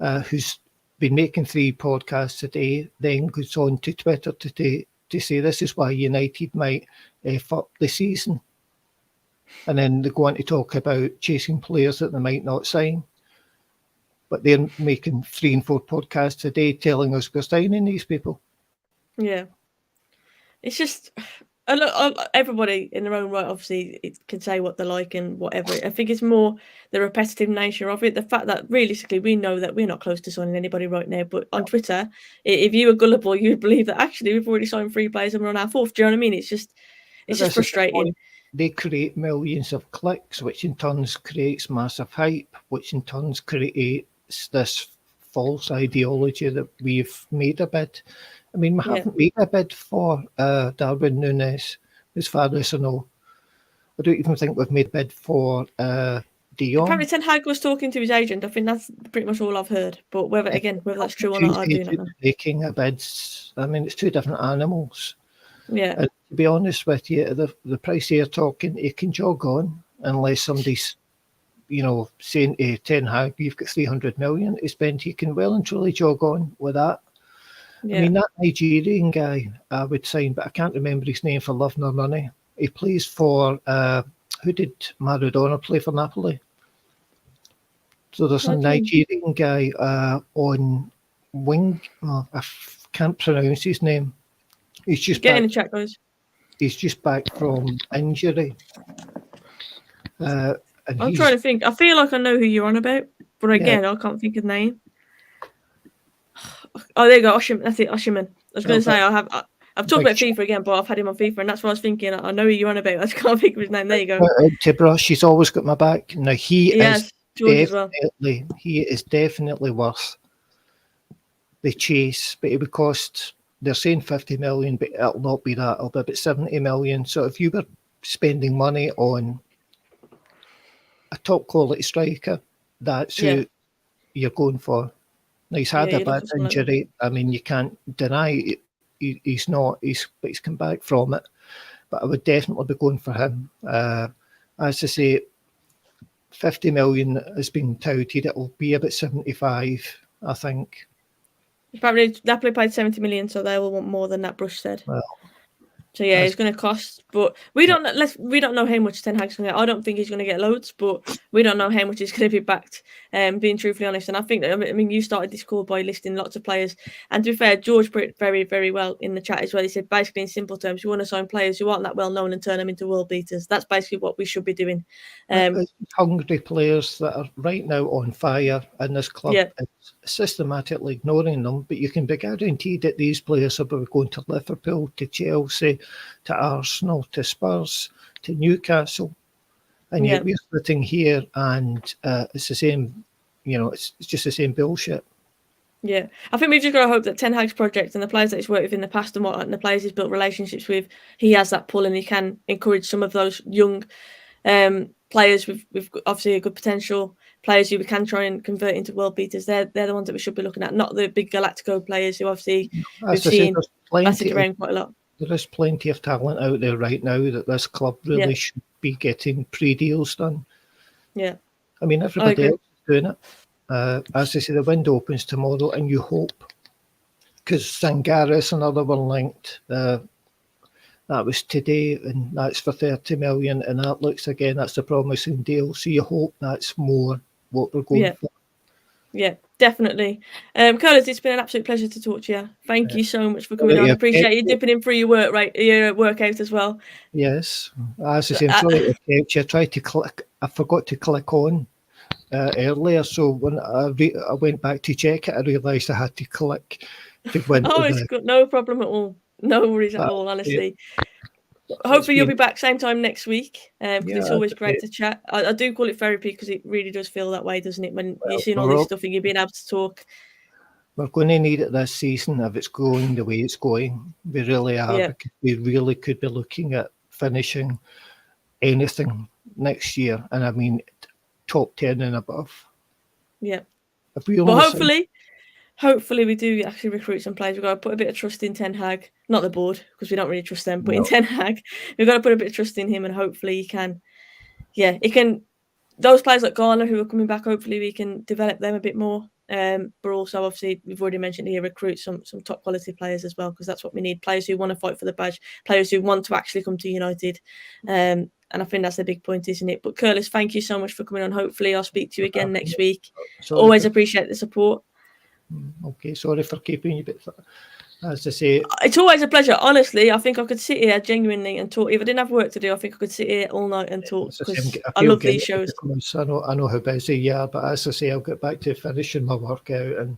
who's been making 3 podcasts a day, then goes on to Twitter to say this is why United might F up the season, and then they go on to talk about chasing players that they might not sign. But they're making 3 and 4 podcasts a day telling us we're signing these people. Yeah. It's just, everybody in their own right, obviously, it can say what they like and whatever. I think it's more the repetitive nature of it. The fact that realistically, we know that we're not close to signing anybody right now. But on Twitter, if you were gullible, you'd believe that actually we've already signed 3 players and we're on our 4th. Do you know what I mean? It's just frustrating. They create millions of clicks, which in turns creates massive hype, which in turns creates this false ideology that we've made a bid. I mean, we haven't made a bid for Darwin Nunez, as far as I know. I don't even think we've made a bid for Jong. Apparently, Ten Hag was talking to his agent. I think that's pretty much all I've heard. But whether that's true or not, I do not know. Making a bids. I mean, it's two different animals. Yeah. And to be honest with you, the price you're talking, it can jog on unless somebody's, saying to Ten Hag, you've got 300 million to spend. He can well and truly jog on with that. Yeah. I mean, that Nigerian guy I would sign, but I can't remember his name for love nor money. He plays for, who did Maradona play for Napoli? So there's a Nigerian guy on wing. Oh, I can't pronounce his name. He's just getting the chat, guys. He's just back from injury. I'm trying to think. I feel like I know who you're on about, but again, I can't think of the name. Oh, there you go, Oshiman. That's it, Oshiman. I was going to say I've talked about FIFA again, but I've had him on FIFA, and that's what I was thinking. I know who you're on about. I just can't think of his name. There you go. Tibrosh, he's always got my back. Now he is definitely, he is definitely worth the chase, but it would cost. They're saying 50 million, but it'll not be that. It'll be about 70 million. So if you were spending money on a top quality striker, that's who you're going for. Now, he's had a bad injury. I mean, you can't deny it. He's come back from it. But I would definitely be going for him. As I say, 50 million has been touted. It'll be about 75, I think. Apparently, Napoli paid 70 million, so they will want more than that. Brush said. Well, so yeah, it's going to cost, but we don't know how much Ten Hag's going to get. I don't think he's going to get loads, but we don't know how much he's going to be backed. Being truthfully honest, and I think that, I mean, you started this call by listing lots of players, and to be fair, George put it very, very well in the chat as well. He said basically in simple terms, you want to sign players who aren't that well known and turn them into world beaters. That's basically what we should be doing. Hungry players that are right now on fire in this club. It's systematically ignoring them, but you can be guaranteed that these players are going to Liverpool, to Chelsea, to Arsenal, to Spurs, to Newcastle, and yet we're sitting here and it's the same, it's just the same bullshit. Yeah, I think we've just got to hope that Ten Hag's project and the players that he's worked with in the past and the players he's built relationships with, he has that pull and he can encourage some of those young players with obviously a good potential, players who we can try and convert into world beaters. They're the ones that we should be looking at, not the big Galactico players who obviously we've seen batted around quite a lot. There is plenty of talent out there right now that this club really should be getting pre-deals done. Yeah. I mean, everybody else is doing it. As I say, the window opens tomorrow and you hope, because Sangaris and other one linked, that was today and that's for 30 million and that looks, again, that's a promising deal. So you hope that's more what we're going for. Yeah, definitely. Curtis, it's been an absolute pleasure to talk to you. Thank you so much for coming on. I appreciate you dipping in for your workout as well. Yes. As I say, I'm sorry to try to click. I forgot to click on earlier. So when I went back to check it, I realised I had to click to win. It's good. No problem at all. No worries at all, honestly. Hopefully you'll be back same time next week because it's always great to chat. I do call it therapy because it really does feel that way, doesn't it, when you're seeing all this stuff and you're being able to talk. We're going to need it this season if it's going the way it's going. We really are, because we really could be looking at finishing anything next year, and I mean top 10 and above. Yeah. But hopefully we do actually recruit some players. We've got to put a bit of trust in Ten Hag, not the board because we don't really trust them, but in Ten Hag, we've got to put a bit of trust in him, and hopefully he can. Those players like Garner who are coming back, hopefully we can develop them a bit more. But also, obviously, we've already mentioned here, recruit some top quality players as well, because that's what we need. Players who want to fight for the badge, players who want to actually come to United. And I think that's the big point, isn't it? But Curtis, thank you so much for coming on. Hopefully I'll speak to you again next week. Always appreciate the support. Okay, sorry for keeping you, but as I say, it's always a pleasure. Honestly, I think I could sit here genuinely and talk. If I didn't have work to do, I think I could sit here all night and talk because I love these shows. I know how busy you are, but as I say, I'll get back to finishing my workout and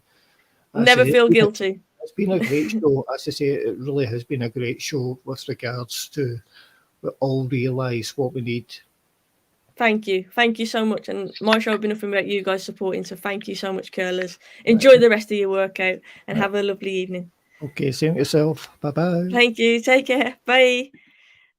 never feel guilty. It's been a great show. As I say, it really has been a great show with regards to we all realise what we need. Thank you so much, and my show will be nothing about you guys supporting, so thank you so much, curlers. Enjoy the rest of your workout and have a lovely evening. Okay, same to yourself. Bye bye. Thank you, take care, bye.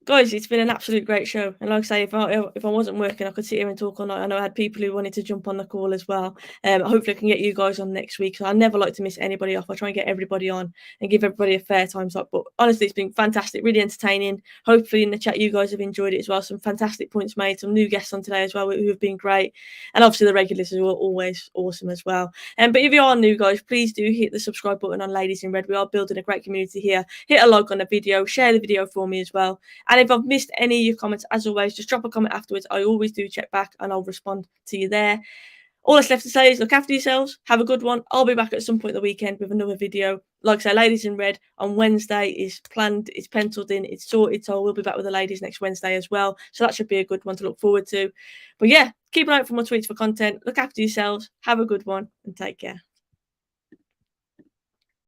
Guys, it's been an absolute great show. And like I say, if I wasn't working, I could sit here and talk all night. I know I had people who wanted to jump on the call as well. Hopefully I can get you guys on next week. So I never like to miss anybody off. I try and get everybody on and give everybody a fair time slot. But honestly, it's been fantastic, really entertaining. Hopefully in the chat you guys have enjoyed it as well. Some fantastic points made, some new guests on today as well who have been great. And obviously the regulars are always awesome as well. But if you are new, guys, please do hit the subscribe button on Ladies in Red. We are building a great community here. Hit a like on the video, share the video for me as well. And if I've missed any of your comments, as always, just drop a comment afterwards. I always do check back and I'll respond to you there. All that's left to say is look after yourselves. Have a good one. I'll be back at some point the weekend with another video. Like I say, Ladies in Red on Wednesday is planned. It's penciled in. It's sorted. So we'll be back with the ladies next Wednesday as well. So that should be a good one to look forward to. But yeah, keep an eye out for my tweets for content. Look after yourselves. Have a good one and take care.